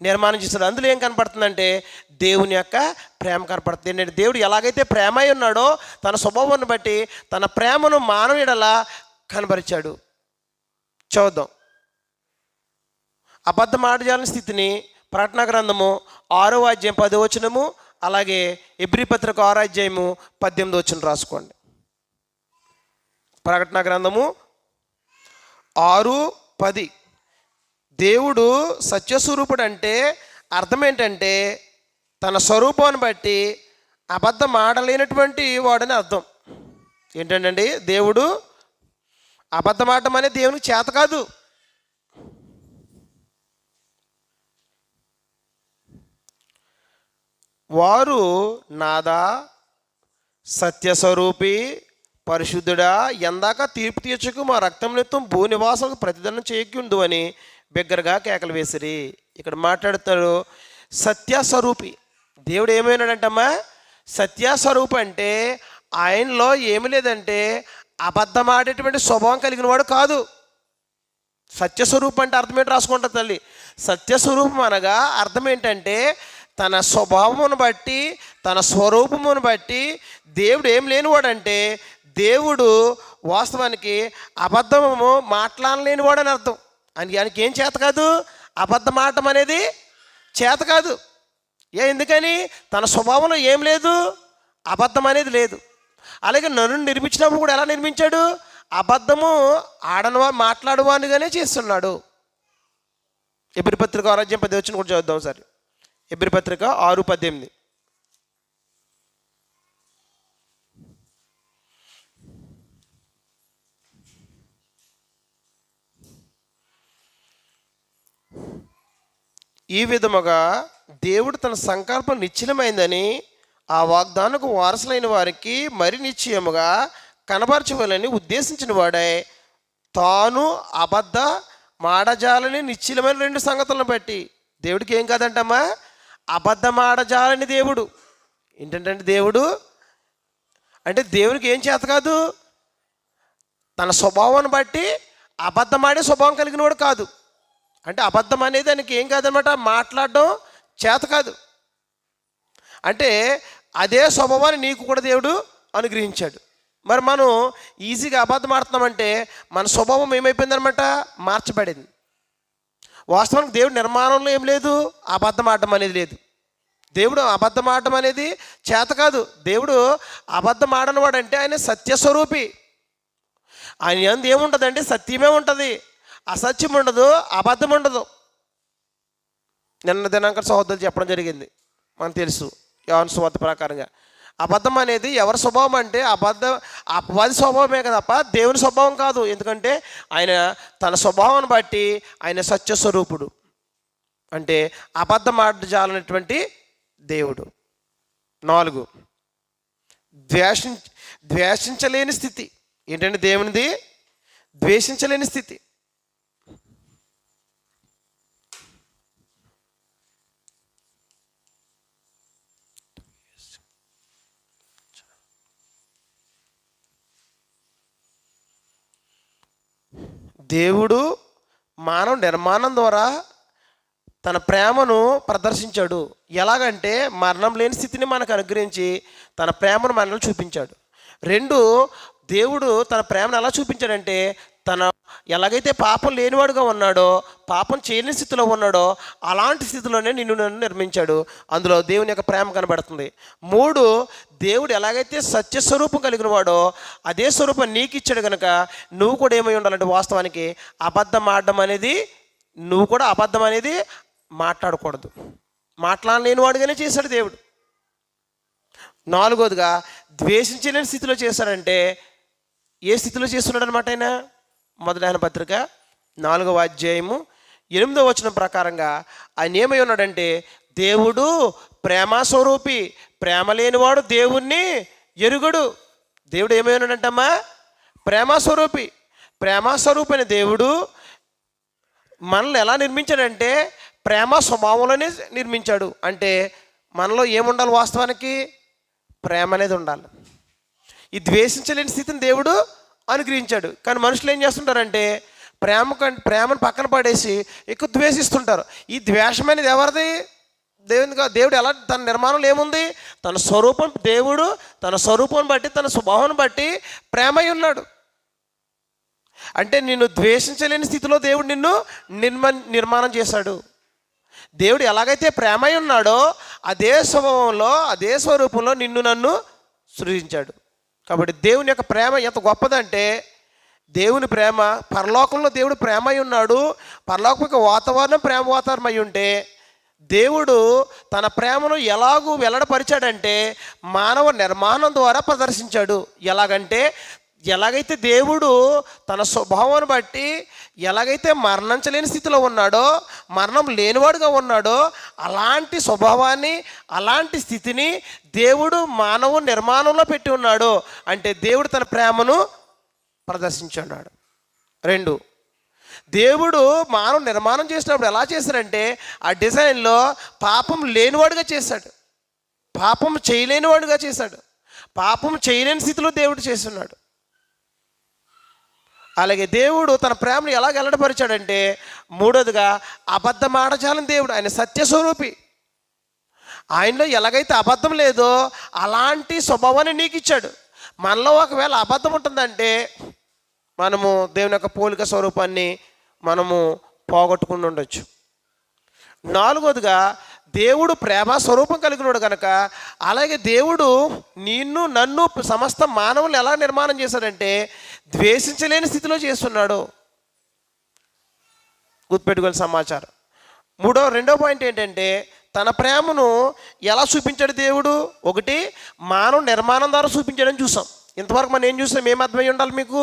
నిర్మాణం చేస్తాడు. అందులో ఏం కనపడుతుందంటే దేవుని యొక్క ప్రేమ కనపడుతుంది. ఏంటంటే దేవుడు ఎలాగైతే ప్రేమ అయి ఉన్నాడో తన స్వభావాన్ని బట్టి తన ప్రేమను మానవుడలా కనబరిచాడు. చూద్దాం అబద్ధమాడజాలని స్థితిని. ప్రకటన గ్రంథము 6వ అధ్యాయం 10వ వచనము, అలాగే హెబ్రీ పత్రిక 6వ అధ్యాయము 18వ వచనం రాసుకోండి. ప్రకటన గ్రంథము 6:10. దేవుడు సత్యస్వరూపుడు అంటే అర్థం ఏంటంటే తన స్వరూపాన్ని బట్టి అబద్ధం ఆడలేనటువంటి వాడని అర్థం. ఏంటండి, దేవుడు అబద్ధం ఆడటం అనేది దేవునికి చేత కాదు. వారు నాదా సత్యస్వరూపి పరిశుద్ధుడా ఎందాక తీర్పు తీర్చకు మా రక్తం నెత్తం భూనివాసులకు ప్రతిదండం చేయకుందు అని బిగ్గరగా కేకలు వేసిరి. ఇక్కడ మాట్లాడుతాడు సత్యస్వరూపి. దేవుడు ఏమైనాడంటమ్మా, సత్యస్వరూపి అంటే ఆయనలో ఏమి లేదంటే అబద్ధమాడేటువంటి స్వభావం కలిగిన వాడు కాదు. సత్యస్వరూపం అంటే అర్థం ఏంటి రాసుకుంటుంది తల్లి. సత్యస్వరూపం అనగా అర్థం ఏంటంటే తన స్వభావమును బట్టి తన స్వరూపమును బట్టి దేవుడు ఏం లేనివాడంటే దేవుడు వాస్తవానికి అబద్ధము మాట్లాడలేనివాడని అర్థం. ఆయనకి ఏం చేత కాదు, అబద్ధం ఆడటం అనేది చేత కాదు. ఎందుకని తన స్వభావంలో ఏం లేదు, అబద్ధం అనేది లేదు. అలాగే నన్ను నిర్మించినప్పుడు కూడా ఎలా నిర్మించాడు, అబద్ధము ఆడనవా మాట్లాడవానిగానే చేస్తున్నాడు. హెబ్రీ పత్రిక 6వ అధ్యాయం 10వ వచనం కూడా చదువుదాం సార్. హెబ్రీ పత్రిక 6:18. ఈ విధముగా దేవుడు తన సంకల్పం నిశ్చలమైందని ఆ వాగ్దానకు వారసులైన వారికి మరి నిశ్చయముగా కనబరచవాలని ఉద్దేశించిన వాడై తాను అబద్ధ మాడజాలని నిశ్చలమైన 2 సంగతులను బట్టి. దేవుడికి ఏం కాదంటమ్మా, అబద్ధమాడజాలని దేవుడు. ఏంటంటే దేవుడు అంటే దేవునికి ఏం చేత కాదు, తన స్వభావాన్ని బట్టి అబద్ధమాడే స్వభావం కలిగిన వాడు కాదు. అంటే అబద్ధం అనేది ఆయనకి ఏం కాదనమాట, మాట్లాడడం చేత కాదు. అంటే అదే స్వభావాన్ని నీకు కూడా దేవుడు అనుగ్రహించాడు. మరి మనం ఈజీగా అబద్ధం ఆడుతున్నామంటే మన స్వభావం ఏమైపోయిందనమాట, మార్చబడింది. వాస్తవానికి దేవుడు నిర్మాణంలో ఏం లేదు, అబద్ధం ఆడటం అనేది లేదు. దేవుడు అబద్ధం ఆడటం అనేది చేత కాదు. దేవుడు అబద్ధం ఆడనివాడంటే ఆయన సత్యస్వరూపి. ఆయన ఎందు ఏముంటుందంటే సత్యమే ఉంటుంది, అసత్యం ఉండదు, అబద్ధం ఉండదు. నిన్న దినాంక సహోదరులు చెప్పడం జరిగింది, మనకు తెలుసు యోహాను సువార్త ప్రకారంగా. అబద్ధం అనేది ఎవరి స్వభావం అంటే అపవాది స్వభావమే కదా తప్ప దేవుని స్వభావం కాదు. ఎందుకంటే ఆయన తన స్వభావాన్ని బట్టి ఆయన సత్యస్వరూపుడు, అంటే అబద్ధం ఆడజాలనేటువంటి దేవుడు. 4 ద్వేషించలేని స్థితి. ఏంటంటే దేవునిది ద్వేషించలేని స్థితి. దేవుడు మానవ నిర్మాణం ద్వారా తన ప్రేమను ప్రదర్శించాడు. ఎలాగంటే మరణం లేని స్థితిని మనకు అనుగ్రహించి తన ప్రేమను మనలో చూపించాడు. 2 దేవుడు తన ప్రేమను ఎలా చూపించాడంటే తన ఎలాగైతే పాపం లేనివాడుగా ఉన్నాడో, పాపం చేయలేని స్థితిలో ఉన్నాడో అలాంటి స్థితిలోనే నన్ను నిర్మించాడు. అందులో దేవుని యొక్క ప్రేమ కనబడుతుంది. 3 దేవుడు ఎలాగైతే సత్యస్వరూపం కలిగిన వాడో అదే స్వరూపం నీకు ఇచ్చాడు కనుక నువ్వు కూడా ఏమై ఉండాలంటే వాస్తవానికి అబద్ధం ఆడడం అనేది, నువ్వు కూడా అబద్ధం అనేది మాట్లాడకూడదు. మాట్లాడలేని వాడుగానే చేశాడు దేవుడు. నాలుగోదిగా ద్వేషించలేని స్థితిలో చేశాడంటే ఏ స్థితిలో చేస్తున్నాడు అనమాట ఆయన? మొదటి ఆయన పత్రిక 4వ అధ్యాయము 8వ వచనం ప్రకారంగా ఆయన ఏమై ఉన్నాడంటే, దేవుడు ప్రేమ స్వరూపి, ప్రేమ లేనివాడు దేవుణ్ణి ఎరుగడు. దేవుడు ఏమై ఉన్నాడంటమ్మా? ప్రేమ స్వరూపి. ప్రేమ స్వరూపైన దేవుడు మనల్ని ఎలా నిర్మించాడంటే ప్రేమ స్వభావంలోనే నిర్మించాడు. అంటే మనలో ఏముండాలి? వాస్తవానికి ప్రేమ అనేది ఉండాలి. ఈ ద్వేషించలేని స్థితిని దేవుడు అనుగ్రహించాడు. కానీ మనుషులు ఏం చేస్తుంటారంటే ప్రేమను పక్కన పడేసి ఎక్కువ ద్వేషిస్తుంటారు. ఈ ద్వేషం అనేది ఎవరిది? దేవునిగా. దేవుడు ఎలా తన నిర్మాణంలో ఏముంది? తన స్వరూపం. దేవుడు తన స్వరూపం బట్టి, తన స్వభావాన్ని బట్టి ప్రేమై ఉన్నాడు. అంటే నిన్ను ద్వేషించలేని స్థితిలో దేవుడు నిన్ను నిర్మాణం చేశాడు. దేవుడు ఎలాగైతే ప్రేమై ఉన్నాడో అదే స్వభావంలో, అదే స్వరూపంలో నిన్ను నన్ను సృజించాడు. కాబట్టి దేవుని యొక్క ప్రేమ ఎంత గొప్పదంటే, దేవుని ప్రేమ, పరలోకంలో దేవుడు ప్రేమై ఉన్నాడు. పరలోకం యొక్క వాతావరణం ప్రేమ వాతావరణం అయి ఉంటే దేవుడు తన ప్రేమను ఎలాగూ వెల్లడపరిచాడంటే మానవ నిర్మాణం ద్వారా ప్రదర్శించాడు. ఎలాగైతే దేవుడు తన స్వభావాన్ని బట్టి ఎలాగైతే మరణించలేని స్థితిలో ఉన్నాడో, మరణం లేనివాడుగా ఉన్నాడో, అలాంటి స్వభావాన్ని, అలాంటి స్థితిని దేవుడు మానవ నిర్మాణంలో పెట్టి ఉన్నాడు. అంటే దేవుడు తన ప్రేమను ప్రదర్శించున్నాడు. 2, దేవుడు మానవ నిర్మాణం చేసినప్పుడు ఎలా చేశాడంటే ఆ డిజైన్లో పాపం లేనివాడుగా చేశాడు, పాపం చేయలేనివాడుగా చేశాడు, పాపం చేయలేని స్థితిలో దేవుడు చేస్తున్నాడు. అలాగే దేవుడు తన ప్రేమను ఎలా వెల్లడపరిచాడంటే, మూడోదిగా అబద్ధం ఆడజాలని దేవుడు. ఆయన సత్యస్వరూపి. ఆయనలో ఎలాగైతే అబద్ధం లేదో అలాంటి స్వభావాన్ని నీకు ఇచ్చాడు. మనలో ఒకవేళ అబద్ధం ఉంటుందంటే మనము దేవుని యొక్క పోలిక స్వరూపాన్ని మనము పోగొట్టుకుని ఉండొచ్చు. నాలుగోదిగా దేవుడు ప్రేమ స్వరూపం కలిగినాడు కనుక, అలాగే దేవుడు నిన్ను నన్ను సమస్త మానవులు ఎలా నిర్మాణం చేశాడంటే ద్వేషించలేని స్థితిలో చేస్తున్నాడు. గుర్తుపెట్టుకోవాలి సమాచారం. రెండో పాయింట్ ఏంటంటే తన ప్రేమను ఎలా చూపించాడు దేవుడు? 1, మానవ నిర్మాణం ద్వారా చూపించాడని చూసాం. ఇంతవరకు మనం ఏం చూసాం? ఏం అర్థమై ఉండాలి మీకు?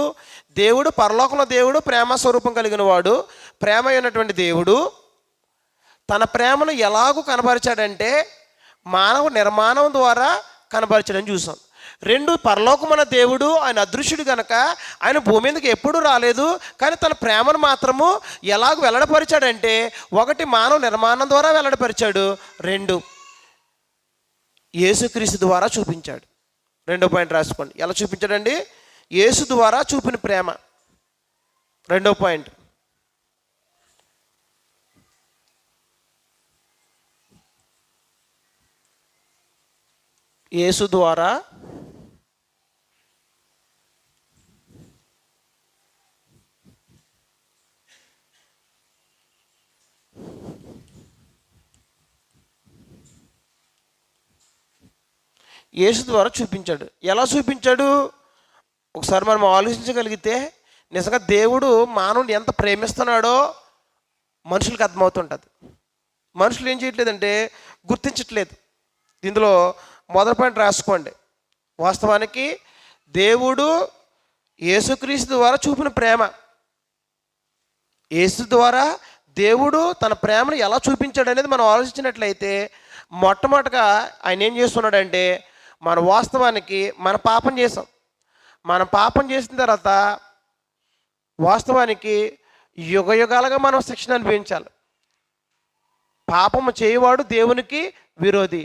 దేవుడు పరలోకంలో దేవుడు ప్రేమ స్వరూపం కలిగిన వాడు. ప్రేమ అయినటువంటి దేవుడు తన ప్రేమను ఎలాగూ కనబరిచాడంటే మానవ నిర్మాణం ద్వారా కనబరిచాడని చూసాం. 2, పరలోకమైన దేవుడు ఆయన అదృశ్యుడు కనుక ఆయన భూమి మీదకి ఎప్పుడూ రాలేదు. కానీ తన ప్రేమను మాత్రము ఎలాగ వెల్లడపరిచాడంటే 1, మానవ నిర్మాణం ద్వారా వెల్లడపరిచాడు. 2, యేసుక్రీస్తు ద్వారా చూపించాడు. 2వ పాయింట్ రాసుకోండి. ఎలా చూపించాడండి? యేసు ద్వారా చూపిన ప్రేమ. 2వ పాయింట్. యేసు ద్వారా చూపించాడు. ఎలా చూపించాడు? ఒకసారి మనం ఆలోచించగలిగితే నిజంగా దేవుడు మానవుని ఎంత ప్రేమిస్తున్నాడో మనుషులకు అర్థమవుతుంటుంది. మనుషులు ఏం చేయట్లేదంటే గుర్తించట్లేదు. ఇందులో మొదటి పాయింట్ రాసుకోండి. వాస్తవానికి దేవుడు యేసుక్రీస్తు ద్వారా చూపిన ప్రేమ. యేసు ద్వారా దేవుడు తన ప్రేమను ఎలా చూపించాడు అనేది మనం ఆలోచించినట్లయితే మొట్టమొదటిగా ఆయన ఏం చేస్తున్నాడంటే మన వాస్తవానికి మన పాపం చేసాం. మనం పాపం చేసిన తర్వాత వాస్తవానికి యుగయుగాలుగా మనం శిక్షణ అనుభవించాలి. పాపము చేయవాడు దేవునికి విరోధి,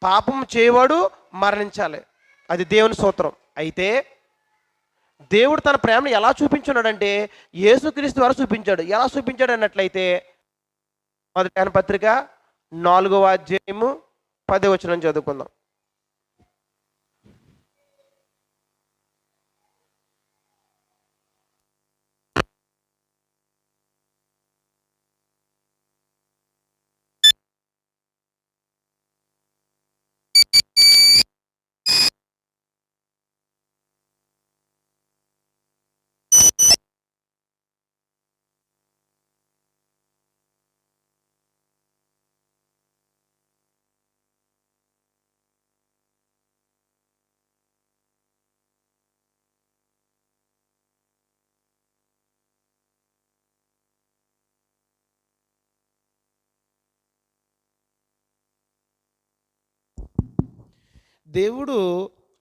పాపము చేయవాడు మరణించాలి. అది దేవుని సూత్రం. అయితే దేవుడు తన ప్రేమను ఎలా చూపించున్నాడంటే యేసుక్రీస్తు ద్వారా చూపించాడు. ఎలా చూపించాడు అన్నట్లయితే మొదటి యోహాను పత్రిక 4వ అధ్యాయము 10వ వచనం చదువుకుందాం. దేవుడు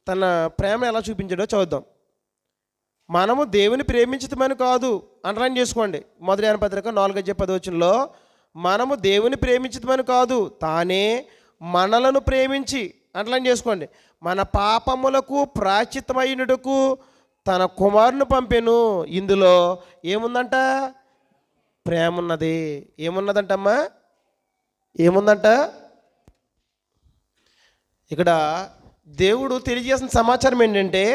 తన ప్రేమ ఎలా చూపించాడో చూద్దాం. మనము దేవుని ప్రేమించటమని కాదు, అండర్లైన్ చేసుకోండి. మొదటి యోహాను పత్రిక 4:10 మనము దేవుని ప్రేమించటమని కాదు, తానే మనలను ప్రేమించి, అండర్లైన్ చేసుకోండి, మన పాపములకు ప్రాయశ్చిత్తమైనటకు తన కుమారుని పంపెను. ఇందులో ఏముందంట? ప్రేమ ఉన్నది. ఏమున్నదంటమ్మా? ఏముందంట? ఇక్కడ దేవుడు తెలియజేసిన సమాచారం ఏంటంటే,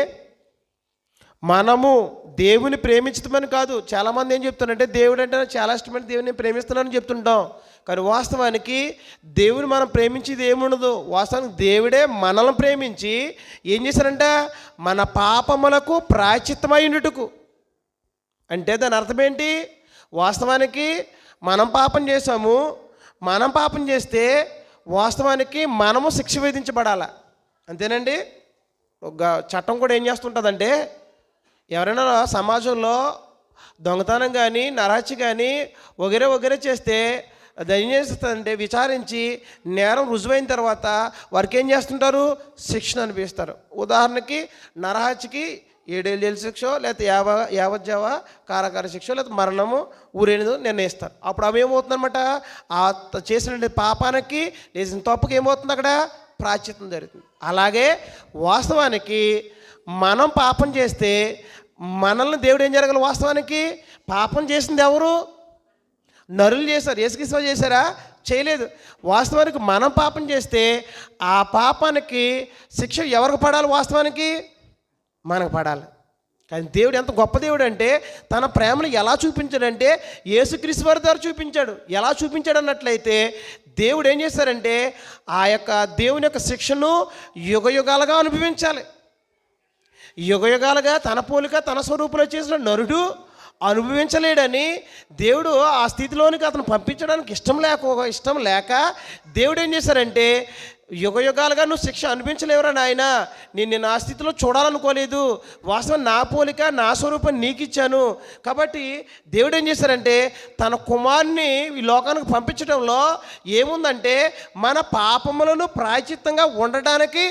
మనము దేవుని ప్రేమించటమని కాదు. చాలామంది ఏం చెప్తారంటే, దేవుడు అంటే నాకు చాలా ఇష్టమైన దేవుని ప్రేమిస్తున్నానని చెప్తుంటాం. కానీ వాస్తవానికి దేవుని మనం ప్రేమించేది ఏముండదు. వాస్తవానికి దేవుడే మనల్ని ప్రేమించి ఏం చేశారంట? మన పాపములకు ప్రాయశ్చిత్తమైనటుకు. అంటే దాని అర్థం ఏంటి? వాస్తవానికి మనం పాపం చేసాము. మనం పాపం చేస్తే వాస్తవానికి మనము శిక్ష విధించబడాలి. అంతేనండి. ఒక చట్టం కూడా ఏం చేస్తుంటుందంటే, ఎవరైనా సమాజంలో దొంగతనం కానీ నరహత్య కానీ వగేరే చేస్తే అది ఏం చేస్తుందంటే, విచారించి నేరం రుజువైన తర్వాత వారికి ఏం చేస్తుంటారు? శిక్షణ అనిపిస్తారు. ఉదాహరణకి నరహత్యకి 7 ఏళ్ళు జైలు శిక్ష, లేకపోతే యావజ్జీవ కారాగార శిక్ష, లేకపోతే మరణము ఊరేనిదో నిర్ణయిస్తారు. అప్పుడు అవి ఏమవుతుందన్నమాట? ఆ చేసిన పాపానికి చేసిన తప్పుకి ఏమవుతుంది? అక్కడ ప్రాయశ్చిత్తం జరుగుతుంది. అలాగే వాస్తవానికి మనం పాపం చేస్తే మనల్ని దేవుడు ఏం జరగాలి? వాస్తవానికి పాపం చేసింది ఎవరు? నరులు చేశారు. యేసుక్రీస్తు చేశారా? చేయలేదు. వాస్తవానికి మనం పాపం చేస్తే ఆ పాపానికి శిక్ష ఎవరికి పడాలి? వాస్తవానికి మనకు పడాలి. కానీ దేవుడు ఎంత గొప్ప దేవుడు అంటే, తన ప్రేమను ఎలా చూపించాడంటే యేసుక్రీస్తు వారి ద్వారా చూపించాడు. ఎలా చూపించాడు అన్నట్లయితే, దేవుడు ఏం చేశారంటే ఆ యొక్క దేవుని యొక్క శిక్షను యుగయుగాలుగా అనుభవించాలి. యుగయుగాలుగా తన పోలిక తన స్వరూపంలో చేసిన నరుడు అనుభవించలేడని దేవుడు ఆ స్థితిలోనికి అతను పంపించడానికి ఇష్టం లేక దేవుడు ఏం చేశారంటే, యుగయుగాలుగా నువ్వు శిక్ష అనిపించలేవురా నాయన, నేను ఆ స్థితిలో చూడాలనుకోలేదు, వాస్తవం నా పోలిక నా స్వరూపం నీకు ఇచ్చాను. కాబట్టి దేవుడు ఏం చేశారంటే తన కుమారుని ఈ లోకానికి పంపించడంలో ఏముందంటే, మన పాపములను ప్రాయశ్చిత్తంగా ఉండడానికి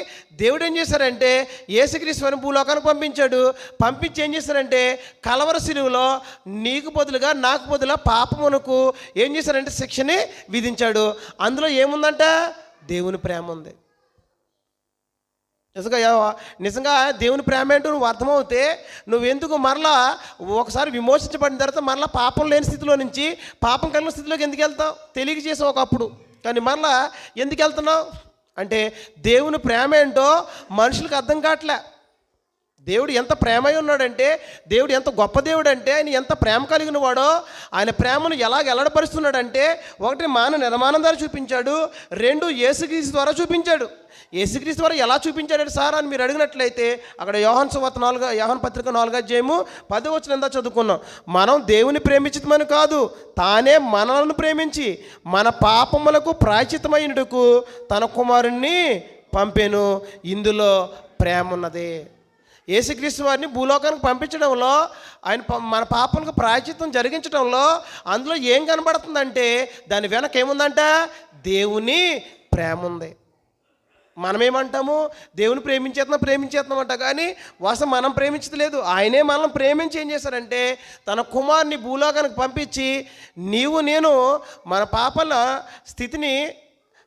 దేవుడు ఏం చేశారంటే యేసుక్రీస్తుని భూలోకానికి పంపించాడు. పంపించి ఏం చేశారంటే కలవర శిలువలో నీకు బదులుగా నాకు బదులుగా పాపమునకు ఏం చేశారంటే శిక్షని విధించాడు. అందులో ఏముందంట? దేవుని ప్రేమ ఉంది. నిజంగా దేవుని ప్రేమ ఏంటో నువ్వు అర్థమవుతే నువ్వెందుకు మరలా ఒకసారి విమోచించబడిన తర్వాత మరలా పాపం లేని స్థితిలో నుంచి పాపం కలిగిన స్థితిలోకి ఎందుకు వెళ్తావు? తెలియజేసావు ఒకప్పుడు, కానీ మరలా ఎందుకు వెళ్తున్నావు అంటే దేవుని ప్రేమ ఏంటో మనుషులకు అర్థం కావట్లే. దేవుడు ఎంత ప్రేమై ఉన్నాడంటే, దేవుడు ఎంత గొప్ప దేవుడు అంటే, ఆయన ఎంత ప్రేమ కలిగిన వాడో, ఆయన ప్రేమను ఎలాగ ఎల్లడపరుస్తున్నాడంటే, ఒకటి నిర్మాణం ద్వారా చూపించాడు, 2 యేసుక్రీస్తు ద్వారా చూపించాడు. యేసుక్రీస్తు ద్వారా ఎలా చూపించాడు సార్ అని మీరు అడిగినట్లయితే, అక్కడ యోహాను పత్రిక 4:10 చదువుకున్నాం. మనం దేవుని ప్రేమించమని కాదు, తానే మనల్ని ప్రేమించి మన పాపములకు ప్రాయశ్చిత్తమైనటుకు తన కుమారుణ్ణి పంపెను. ఇందులో ప్రేమ ఉన్నది. యేసుక్రీస్తు వారిని భూలోకానికి పంపించడంలో, ఆయన మన పాపలకు ప్రాయశ్చిత్తం జరిగించడంలో అందులో ఏం కనబడుతుందంటే, దాని వెనక ఏముందంట? దేవుని ప్రేమ ఉంది. మనమేమంటాము? దేవుని ప్రేమించేస్తున్నాం అంట, కానీ వాస్తవం మనం ప్రేమించలేదు. ఆయనే మనల్ని ప్రేమించి ఏం చేశారంటే తన కుమారుని భూలోకానికి పంపించి, నీవు నేను మన పాపల స్థితిని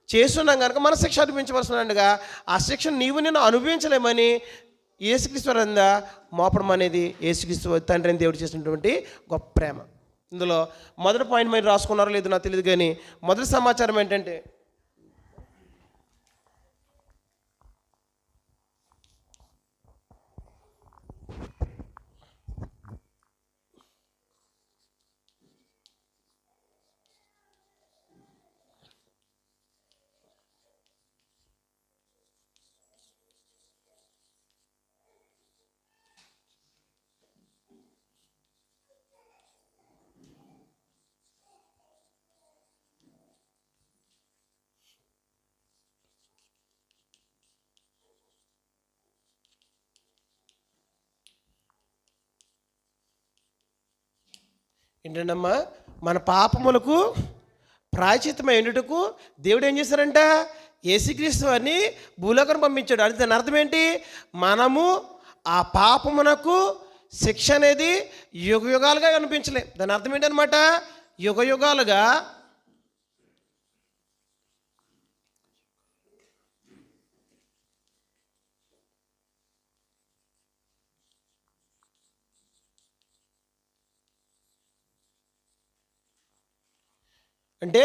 చేస్తున్నాం కనుక మన శిక్ష అనుభవించవలసినట్టుగా ఆ శిక్ష నీవు నేను అనుభవించలేమని యేసుక్రీస్తు మోపడం అనేది యేసుక్రీస్తు తండ్రిని దేవుడు చేసినటువంటి గొప్ప ప్రేమ. ఇందులో మొదటి పాయింట్ మీరు రాసుకున్నారో లేదో నాకు తెలియదు, కానీ మొదటి సమాచారం ఏంటంటే, ఏంటంటమ్మా, మన పాపములకు ప్రాయశ్చిత్తమైనటుకు దేవుడు ఏం చేశారంట? యేసుక్రీస్తు వారిని భూలోకానికి పంపించాడు. అంటే దాని అర్థం ఏంటి? మనము ఆ పాపమునకు శిక్ష అనేది యుగ యుగాలుగా కనిపించలే. దాని అర్థం ఏంటనమాట? యుగ యుగాలుగా అంటే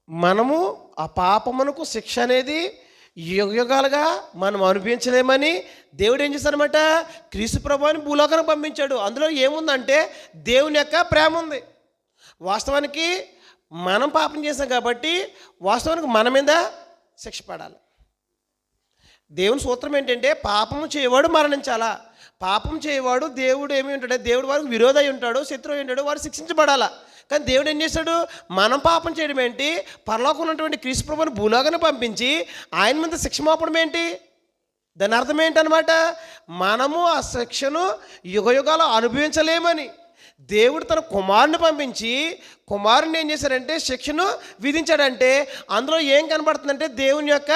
మనము ఆ పాపమునకు శిక్ష అనేది యుగయుగాలుగా మనం అనుభవించలేమని దేవుడు ఏం చేశారన్నమాట? క్రీస్తు ప్రభువుని భూలోకానికి పంపించాడు. అందులో ఏముందంటే దేవుని యొక్క ప్రేమ ఉంది. వాస్తవానికి మనం పాపం చేసాం కాబట్టి వాస్తవానికి మన మీద శిక్ష పడాలి. దేవుని సూత్రం ఏంటంటే పాపము చేయవాడు మరణించాలా. పాపం చేయవాడు దేవుడు ఏమి ఉంటాడు? దేవుడు వారికి విరోధి అయి ఉంటాడు, శత్రువు ఉంటాడు, వారు శిక్షించబడాలా. కానీ దేవుడు ఏం చేశాడు? మనం పాపం చేయడం ఏంటి? పరలోకం ఉన్నటువంటి క్రీస్తు ప్రభువుని భూలోకాన్ని పంపించి ఆయన మీద శిక్ష మోపడం ఏంటి? దాని అర్థం ఏంటనమాట? మనము ఆ శిక్షను యుగయుగాలు అనుభవించలేమని దేవుడు తన కుమారుని పంపించి కుమారుని ఏం చేశారంటే శిక్షను విధించాడంటే అందులో ఏం కనబడుతుందంటే దేవుని యొక్క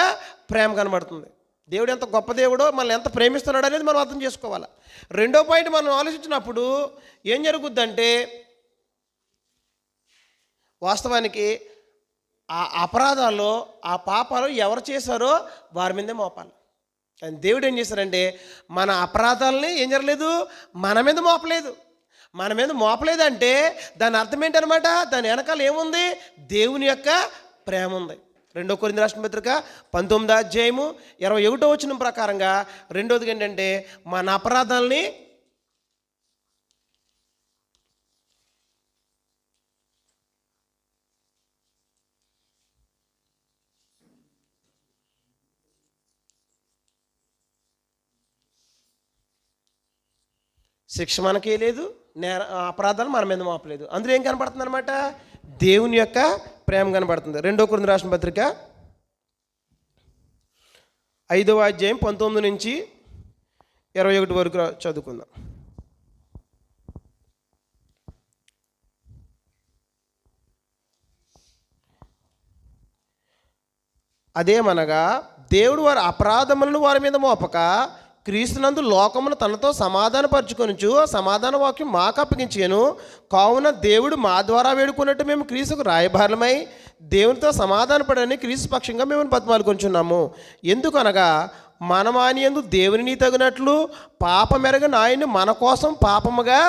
ప్రేమ కనబడుతుంది. దేవుడు ఎంత గొప్ప దేవుడో, మనల్ని ఎంత ప్రేమిస్తున్నాడు అనేది మనం అర్థం చేసుకోవాలి. రెండో పాయింట్ మనం ఆలోచించినప్పుడు ఏం జరుగుద్దంటే వాస్తవానికి ఆ అపరాధాలు ఆ పాపాలు ఎవరు చేశారో వారి మీదే మోపాలి. కానీ దేవుడు ఏం చేశారంటే మన అపరాధాలని ఏం జరగలేదు, మన మీద మోపలేదు. మన మీద మోపలేదంటే దాని అర్థం ఏంటనమాట? దాని వెనకాల ఏముంది? దేవుని యొక్క ప్రేమ ఉంది. 2 కొరింథీ రాసిన పత్రిక 19వ అధ్యాయము 21వ వచనం ప్రకారంగా రెండోది ఏంటంటే మన అపరాధాలని శిక్ష మనకే లేదు, అపరాధాలు మన మీద మోపలేదు. అందులో ఏం కనబడుతుంది అనమాట? దేవుని యొక్క ప్రేమ కనబడుతుంది. 2 కొరింథీ రాసిన పత్రిక 5వ అధ్యాయం 19 నుంచి 21 వరకు చదువుకుందాం. అదేమనగా దేవుడు వారి అపరాధములను వారి మీద మోపక క్రీస్తునందు లోకమును తనతో సమాధానపరచుకొనుచు సమాధాన వాక్యం మాకు అప్పగించాను. కావున దేవుడు మా ద్వారా వేడుకున్నట్టు మేము క్రీస్తుకు రాయబారులమై దేవునితో సమాధానపడని క్రీస్తు పక్షంగా మేము బతిమాలుకొంచున్నాము. ఎందుకనగా మనం ఆయన యందు దేవుని తగినట్లు పాపమెరగని ఆయన్ని మన కోసం పాపముగా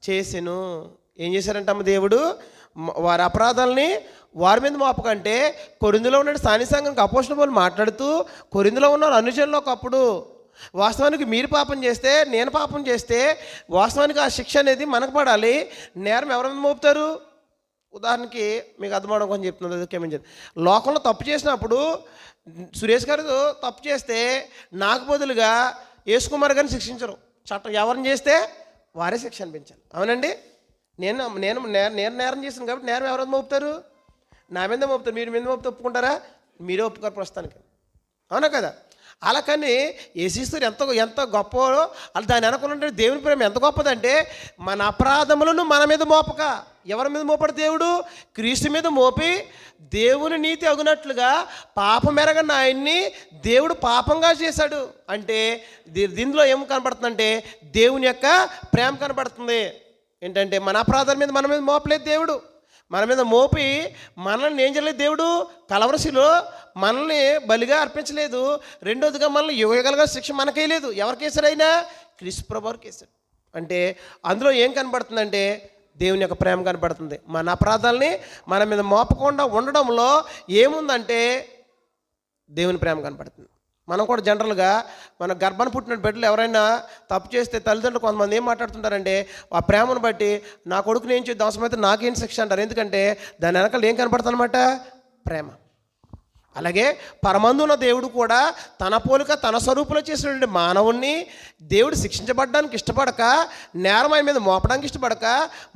చేసెను. ఏం చేశారంటమ్మ? దేవుడు వారి అపరాధాలని వారి మీద మోపకంటే కొరింథీలో ఉన్న స్థానిక సంఘానికి అపోస్తలులు పౌలు మాట్లాడుతూ కొరింథీలో ఉన్న అనుచరులు ఒకప్పుడు వాస్తవానికి మీరు పాపం చేస్తే, నేను పాపం చేస్తే వాస్తవానికి ఆ శిక్ష అనేది మనకు పడాలి. నేరం ఎవరి మీద మోపుతారు? ఉదాహరణకి మీకు అర్థమవడం కొంచెం చెప్తున్నది, క్షమించండి. లోకంలో తప్పు చేసినప్పుడు సురేష్ గారు తప్పు చేస్తే నాకు బదులుగా యేసుకుమార్ గారిని శిక్షించరు. చట్టం ఎవరిని చేస్తే వారే శిక్ష అనిపించాలి. అవునండి. నేను నేను నేను నేరం చేశాను కాబట్టి నేరం ఎవరైనా మోపుతారు? నా మీద మోపుతారు. మీరు మీద మోపుతూ ఒప్పుకుంటారా? మీరే ఒప్పుకోరు ప్రస్తుతానికి. అవునా కదా? అలా కానీ యేసుక్రీస్తు ఎంత గొప్పలో అలా దాని అనుకున్నట్టు దేవుని ప్రేమ ఎంత గొప్పదంటే మన అపరాధములను మన మీద మోపక ఎవరి మీద మోపడు? దేవుడు క్రీస్తు మీద మోపి దేవుని నీతి అగునట్లుగా పాపం ఎరగని ఆయన్ని దేవుడు పాపంగా చేశాడు. అంటే దీనిలో ఏం కనబడుతుందంటే దేవుని యొక్క ప్రేమ కనబడుతుంది. ఏంటంటే మన అపరాధాల మీద మన మీద మోపలేదు దేవుడు, మన మీద మోపి మనల్ని ఏం చేయలేదు దేవుడు? కలవరశిలో మనల్ని బలిగా అర్పించలేదు. రెండోదిగా మనల్ని యుగయుగాలుగా శిక్ష మనకేయలేదు. ఎవరికేసారైనా క్రీస్తు ప్రభువుకి వేశాడు. అంటే అందులో ఏం కనబడుతుందంటే దేవుని యొక్క ప్రేమ కనబడుతుంది. మన అపరాధాలని మన మీద మోపకుండా ఉండడంలో ఏముందంటే దేవుని ప్రేమ కనబడుతుంది. మనం కూడా జనరల్గా మన గర్భాన్ని పుట్టిన బిడ్డలు ఎవరైనా తప్పు చేస్తే తల్లిదండ్రులు కొంతమంది ఏం మాట్లాడుతుంటారంటే ఆ ప్రేమను బట్టి నా కొడుకుని ఏం చేద్దాం అవసరమైతే నాకేం శిక్ష అంటారు. ఎందుకంటే దాని వెనకాల ఏం కనపడుతుంది అనమాట? ప్రేమ. అలాగే పరమందున్న దేవుడు కూడా తన పోలిక తన స్వరూపంలో చేసినటువంటి మానవుణ్ణి దేవుడు శిక్షించబడడానికి ఇష్టపడక, నేరం ఆయన మీద మోపడానికి ఇష్టపడక,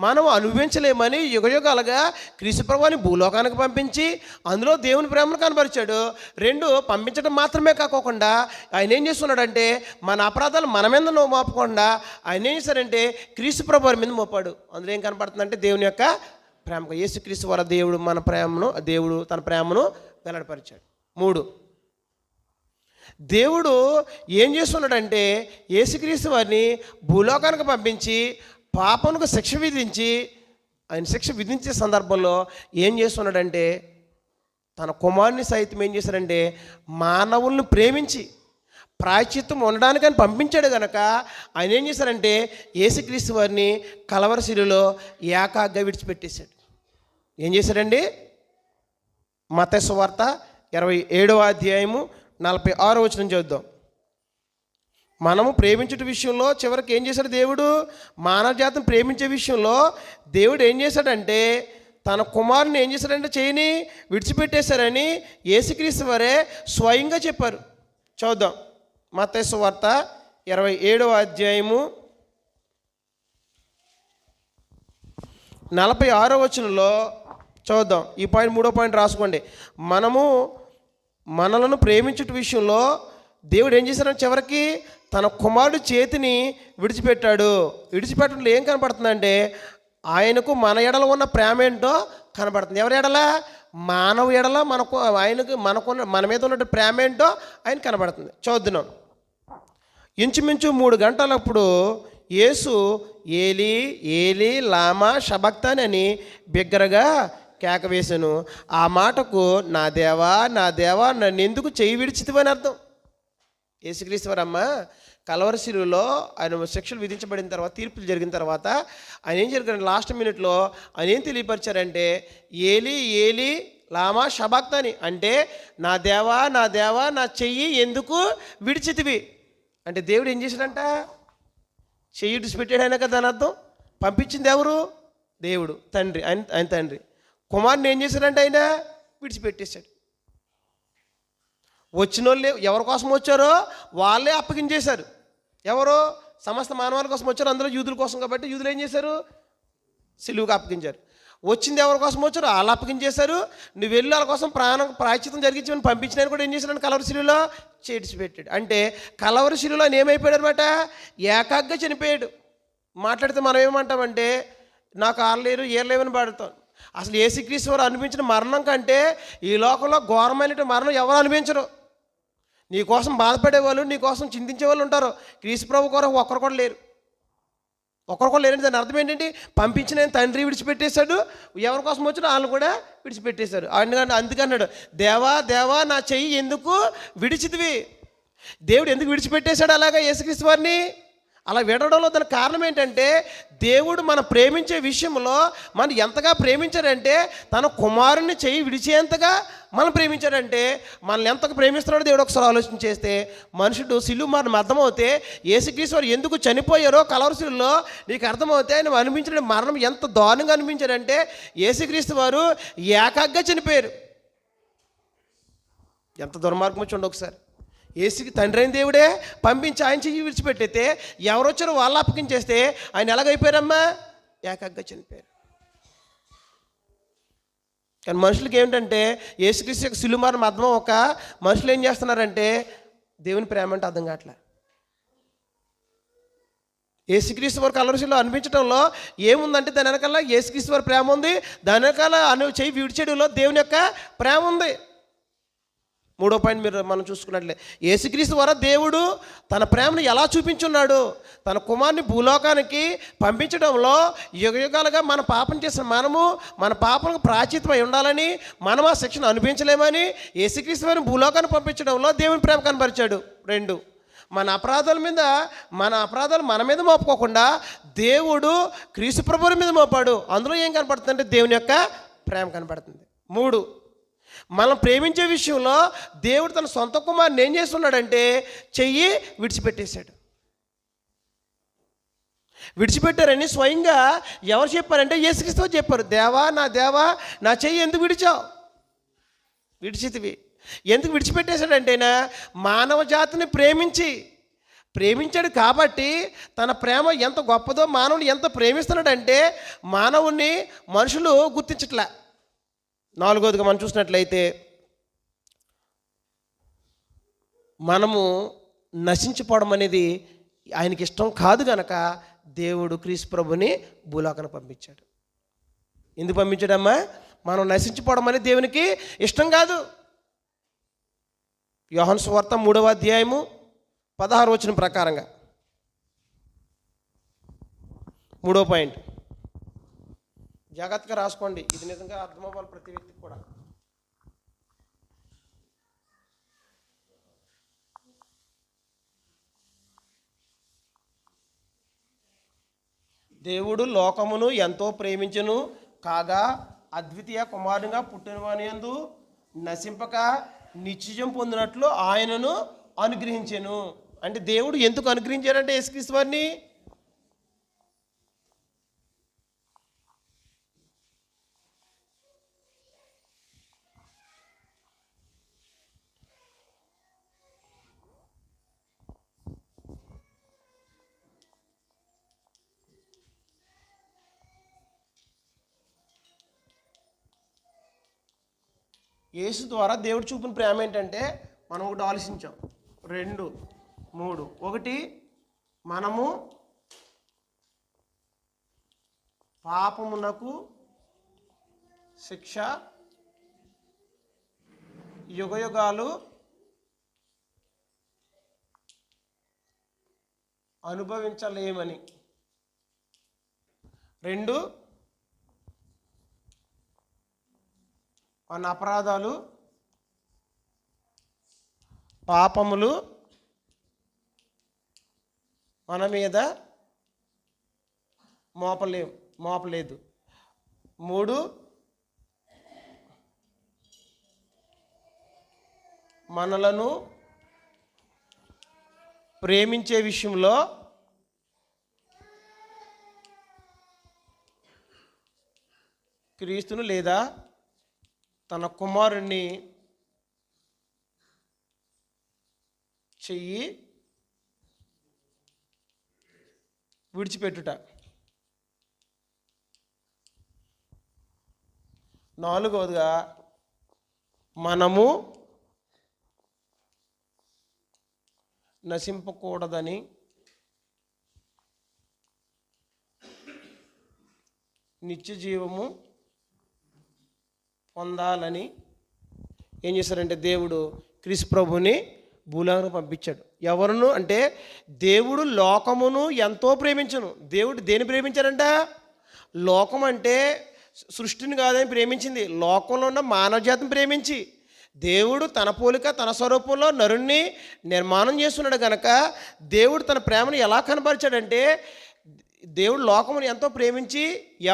మనం అనుభవించలేమని యుగయుగాలుగా క్రీస్తు ప్రభువుని భూలోకానికి పంపించి అందులో దేవుని ప్రేమను కనబరిచాడు. రెండు, పంపించడం మాత్రమే కాకోకుండా ఆయన ఏం చేస్తున్నాడంటే మన అపరాధాలు మన మీద మోపకుండా ఆయన ఏం చేశారంటే క్రీస్తు ప్రభువు మీద మోపాడు. అందులో ఏం కనపడుతుందంటే దేవుని యొక్క ప్రేమ. యేసుక్రీస్తు వారి దేవుడు మన ప్రేమను, దేవుడు తన ప్రేమను వెల్లడిపరిచాడు. 3. దేవుడు ఏం చేస్తున్నాడంటే యేసుక్రీస్తు వారిని భూలోకానికి పంపించి పాపమునకు శిక్ష విధించి, ఆయన శిక్ష విధించే సందర్భంలో ఏం చేస్తున్నాడంటే తన కుమారుని సైతం ఏం చేశాడంటే మానవుల్ని ప్రేమించి ప్రాయశ్చిత్తం ఉండడానికి ఆయన పంపించాడు కనుక ఆయన ఏం చేశారంటే యేసుక్రీస్తు వారిని కలవరి శిలువలో ఏకాగ్గా విడిచిపెట్టేశాడు. ఏం చేశాడండి? మత్తయి సువార్త 27వ అధ్యాయము 46వ వచనం చదువుదాం. మనము ప్రేమించే విషయంలో చివరికి ఏం చేశాడు దేవుడు? మానవ జాతిని ప్రేమించే విషయంలో దేవుడు ఏం చేశాడంటే తన కుమారుని ఏం చేశాడంటే చేయని విడిచిపెట్టేశారని యేసుక్రీస్తు వారే స్వయంగా చెప్పారు. చూద్దాం. మత్తయి సువార్త 27వ అధ్యాయము 46వ వచనంలో చూద్దాం. ఈ పాయింట్ 3వ పాయింట్ రాసుకోండి. మనలను ప్రేమించుట విషయంలో దేవుడు ఏం చేశాడంటే చివరికి తన కుమారుడు చేతిని విడిచిపెట్టాడు. విడిచిపెట్టడంలో ఏం కనపడుతుందంటే ఆయనకు మన ఎడల ఉన్న ప్రేమ ఏంటో కనబడుతుంది. ఎవరి ఎడల? మానవ ఎడల ఆయనకు మన మీద ఉన్న ప్రేమ ఏంటో ఆయన కనబడుతుంది. చూద్దాం. ఇంచుమించు 3 గంటలప్పుడు యేసు ఏలీ ఏలీ లామా షబక్తాని అని బిగ్గరగా కేక వేశాను. ఆ మాటకు నా దేవా నా దేవా నన్ను ఎందుకు చెయ్యి విడిచితివని అర్థం. యేసుక్రీస్తు వారమ్మ కలవరి శిలువలో ఆయన శిక్షలు విధించబడిన తర్వాత, తీర్పులు జరిగిన తర్వాత ఆయన ఏం జరిగారు? లాస్ట్ మినిట్లో ఆయన ఏం తెలియపరిచారంటే ఏలీ ఏలీ లామా షబక్తాని అంటే నా దేవా నా దేవా నా చెయ్యి ఎందుకు విడిచితివి అంటే దేవుడు ఏం చేశాడంట? చెయ్యి విడిచిపెట్టాడు ఆయన కదా. దాని అర్థం పంపించింది ఎవరు? దేవుడు తండ్రి. ఆయన తండ్రి కుమారుని ఏం చేశాడంటే ఆయన విడిచిపెట్టేశాడు. వచ్చిన వాళ్ళు ఎవరి కోసం వచ్చారో వాళ్ళే అప్పగించేశారు. ఎవరో సమస్త మానవాల కోసం వచ్చారు, అందులో యూదుల కోసం కాబట్టి యూదులు ఏం చేశారు? సిలువుకు అప్పగించారు. వచ్చింది ఎవరి కోసం వచ్చారు? వాళ్ళు అప్పగించేశారు. నువ్వు వెళ్ళి వాళ్ళ కోసం ప్రాయశ్చిత్తం జరిగించమని పంపించిన కూడా ఏం చేశాడు? కలవరి శిలువలో చేర్చిపెట్టాడు. అంటే కలవరి శిలువలో ఆయన ఏమైపోయాడు అనమాట? ఏకాగ్గా చనిపోయాడు. మాట్లాడితే మనం ఏమంటామంటే నాకు ఆరలేరు ఏర్లేవని పాడుతాం. అసలు యేసుక్రీస్తు వారు అనిపించిన మరణం కంటే ఈ లోకంలో ఘోరమైన మరణం ఎవరు అనిపించరు. నీ కోసం బాధపడేవాళ్ళు, నీ కోసం చింతించే వాళ్ళు ఉంటారు. క్రీస్తు ప్రభు కొరకు ఒక్కరు కూడా లేరు. లేరంటే దాని అర్థం ఏంటంటే పంపించిన తండ్రి విడిచిపెట్టేశాడు, ఎవరి కోసం వచ్చినా వాళ్ళు కూడా విడిచిపెట్టేశారు. అందుకన్నాడు దేవా దేవా నా చెయ్యి ఎందుకు విడిచితివి. దేవుడు ఎందుకు విడిచిపెట్టేశాడు అలాగా యేసుక్రీస్తు వారిని? అలా విడవడంలో దానికి కారణం ఏంటంటే దేవుడు మనం ప్రేమించే విషయంలో మనం ఎంతగా ప్రేమించాడంటే తన కుమారుని చెయ్యి విడిచేంతగా మనం ప్రేమించాడంటే మనల్ని ఎంతగా ప్రేమిస్తున్నాడో దేవుడు ఒకసారి ఆలోచన చేస్తే మనుషుడు సిలువ మరణం అర్థమవుతే యేసుక్రీస్తు వారు ఎందుకు చనిపోయారో కలవరి శిలువలో నీకు అర్థమవుతే ఆయన అనిపించిన మరణం ఎంత దారుణంగా అనిపించాడంటే యేసుక్రీస్తు వారు ఏకాగ్గా చనిపోయారు. ఎంత దుర్మార్గం వచ్చి ఒకసారి యేసుకి తండ్రి అయిన దేవుడే పంపించి ఆయన చెయ్యి విడిచిపెట్టేస్తే ఎవరు వచ్చారో వాళ్ళు అప్పగించేస్తే ఆయన ఎలాగైపోయారమ్మా? ఏకాగ్గా చనిపోయారు. కానీ మనుషులకి ఏమిటంటే యేసుక్రీస్తు యొక్క సిలువ మరణం అర్థం ఒక మనుషులు ఏం చేస్తున్నారంటే దేవుని ప్రేమ అంటే అర్థం కావట్లే. యేసుక్రీస్తు వారు కలవరి శిలువలో అనిపించడంలో ఏముందంటే దాని వెనకాల యేసుక్రీస్తు వారి ప్రేమ ఉంది, దాని వెనకాల చెయ్యి విడిచేయడంలో దేవుని యొక్క ప్రేమ ఉంది. 3వ పాయింట్ మనం చూసుకున్నట్లే యేసుక్రీస్తు వారు దేవుడు తన ప్రేమను ఎలా చూపించున్నాడు? తన కుమారుని భూలోకానికి పంపించడంలో యుగయుగాలుగా మన పాపం చేసిన మన పాపలకు ప్రాయశ్చిత్తమై ఉండాలని, మనం ఆ శిక్షను అనుభవించలేమని యేసుక్రీస్తు వారిని భూలోకాన్ని పంపించడంలో దేవుని ప్రేమ కనపరిచాడు. 2, మన అపరాధాలు మన మీద మోపుకోకుండా దేవుడు క్రీస్తు ప్రభువుల మీద మోపాడు. అందులో ఏం కనపడుతుందంటే దేవుని యొక్క ప్రేమ కనపడుతుంది. 3, మనం ప్రేమించే విషయంలో దేవుడు తన సొంత కుమారుని ఏం చేస్తున్నాడంటే చెయ్యి విడిచిపెట్టేశాడు. విడిచిపెట్టారని స్వయంగా ఎవరు చెప్పారంటే యేసుక్రీస్తు చెప్పారు. దేవా నా చెయ్యి ఎందుకు విడిచితివి. ఎందుకు విడిచిపెట్టేశాడంటేనా మానవ జాతిని ప్రేమించాడు కాబట్టి తన ప్రేమ ఎంత గొప్పదో మానవుని ఎంత ప్రేమిస్తున్నాడంటే మానవుని మనుషులు గుర్తించట్లే. 4వదిగా మనం చూసినట్లయితే మనము నశించిపోవడం అనేది ఆయనకి ఇష్టం కాదు కనుక దేవుడు క్రీస్తు ప్రభుని భూలోకానికి పంపించాడు. ఎందుకు పంపించాడమ్మా? మనం నశించిపోవడం అనేది దేవునికి ఇష్టం కాదు. యోహాను సువార్త 3వ అధ్యాయము 16 వచనం ప్రకారంగా 3వ పాయింట్ జాగ్రత్తగా రాసుకోండి. ఇది నిజంగా అర్థమవ్వాలి ప్రతి వ్యక్తికి కూడా. దేవుడు లోకమును ఎంతో ప్రేమించెను కాగా అద్వితీయ కుమారునిగా పుట్టినవాని యందు నశింపక నిత్యజీవం పొందినట్లు ఆయనను అనుగ్రహించెను. అంటే దేవుడు ఎందుకు అనుగ్రహించారంటే యేసుక్రీస్తు వారిని? యేసు ద్వారా దేవుడు చూపిన ప్రేమ ఏంటంటే మనం ఒకటి ఆలోచించాం, 2, 3. ఒకటి, మనము పాపమునకు శిక్ష యుగయుగాలు అనుభవించలేమని. 2, మన అపరాధాలు పాపములు మన మీద మోపలేదు. 3, మనలను ప్రేమించే విషయంలో క్రీస్తును లేదా తన కుమారుణ్ణి చెయ్యి విడిచిపెట్టుట. 4వదిగా మనము నశింపకూడదని నిత్య జీవము పొందాలని ఏం చేశారంటే దేవుడు క్రీస్తు ప్రభుని భూలోకానికి పంపించాడు. ఎవరును అంటే దేవుడు లోకమును ఎంతో ప్రేమించను. దేవుడు దేని ప్రేమించారంట? లోకం అంటే సృష్టిని కాదని ప్రేమించింది, లోకంలో ఉన్న మానవజాతిని ప్రేమించి దేవుడు తన పోలిక తన స్వరూపంలో నరుణ్ణి నిర్మాణం చేస్తున్నాడు కనుక దేవుడు తన ప్రేమను ఎలా కనపరిచాడంటే దేవుడు లోకమును ఎంతో ప్రేమించి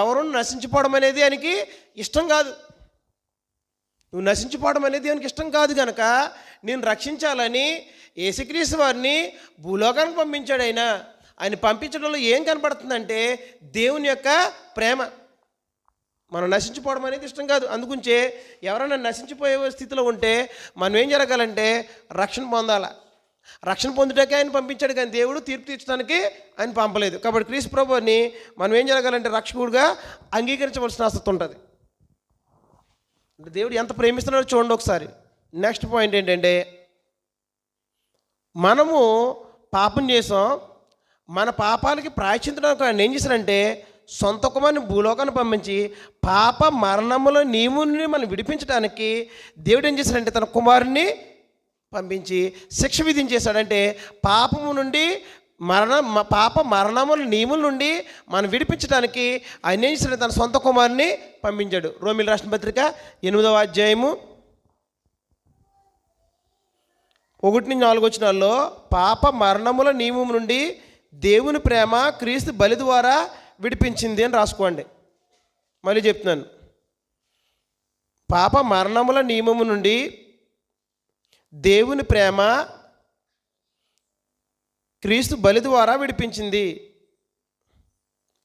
ఎవరు నశించిపోవడం అనేది ఆయనకి ఇష్టం కాదు. నువ్వు నశించిపోవడం అనేది దేవునికి ఇష్టం కాదు కనుక నేను రక్షించాలని యేసుక్రీస్తు వారిని భూలోకానికి పంపించాడు. ఆయన పంపించడంలో ఏం కనపడుతుందంటే దేవుని యొక్క ప్రేమ. మనం నశించిపోవడం అనేది ఇష్టం కాదు. అందుగుంచే ఎవరైనా నశించిపోయే స్థితిలో ఉంటే మనం ఏం జరగాలంటే రక్షణ పొందాలి. రక్షణ పొందుటకే ఆయన పంపించాడు కానీ దేవుడు తీర్పు తీర్చడానికి ఆయన పంపలేదు. కాబట్టి క్రీస్తు ప్రభువుని మనం ఏం జరగాలంటే రక్షకుడిగా అంగీకరించవలసిన ఆసక్తి ఉంటుంది. దేవుడు ఎంత ప్రేమిస్తున్నాడో చూడండి ఒకసారి. నెక్స్ట్ పాయింట్ ఏంటంటే మనము పాపం చేసాం, మన పాపాలకి ప్రాయశ్చిత్తడానికి ఆయన ఏం చేశారంటే సొంత కుమారుని భూలోకాన్ని పంపించి పాప మరణముల నియముని మనం విడిపించడానికి దేవుడు ఏం చేశాడంటే తన కుమారుని పంపించి శిక్ష విధించేశాడంటే పాపము నుండి పాప మరణముల నియముల నుండి మనం విడిపించడానికి ఆయన ఏం చేశాడు? తన సొంత కుమారుని పంపించాడు. రోమీయులకు రాసిన పత్రిక 8వ అధ్యాయము 1-4 వచనాల్లో పాప మరణముల నియమం నుండి దేవుని ప్రేమ క్రీస్తు బలి ద్వారా విడిపించింది అని రాసుకోండి. మళ్ళీ చెప్తున్నాను, పాప మరణముల నియమము నుండి దేవుని ప్రేమ క్రీస్తు బలి ద్వారా విడిపించింది.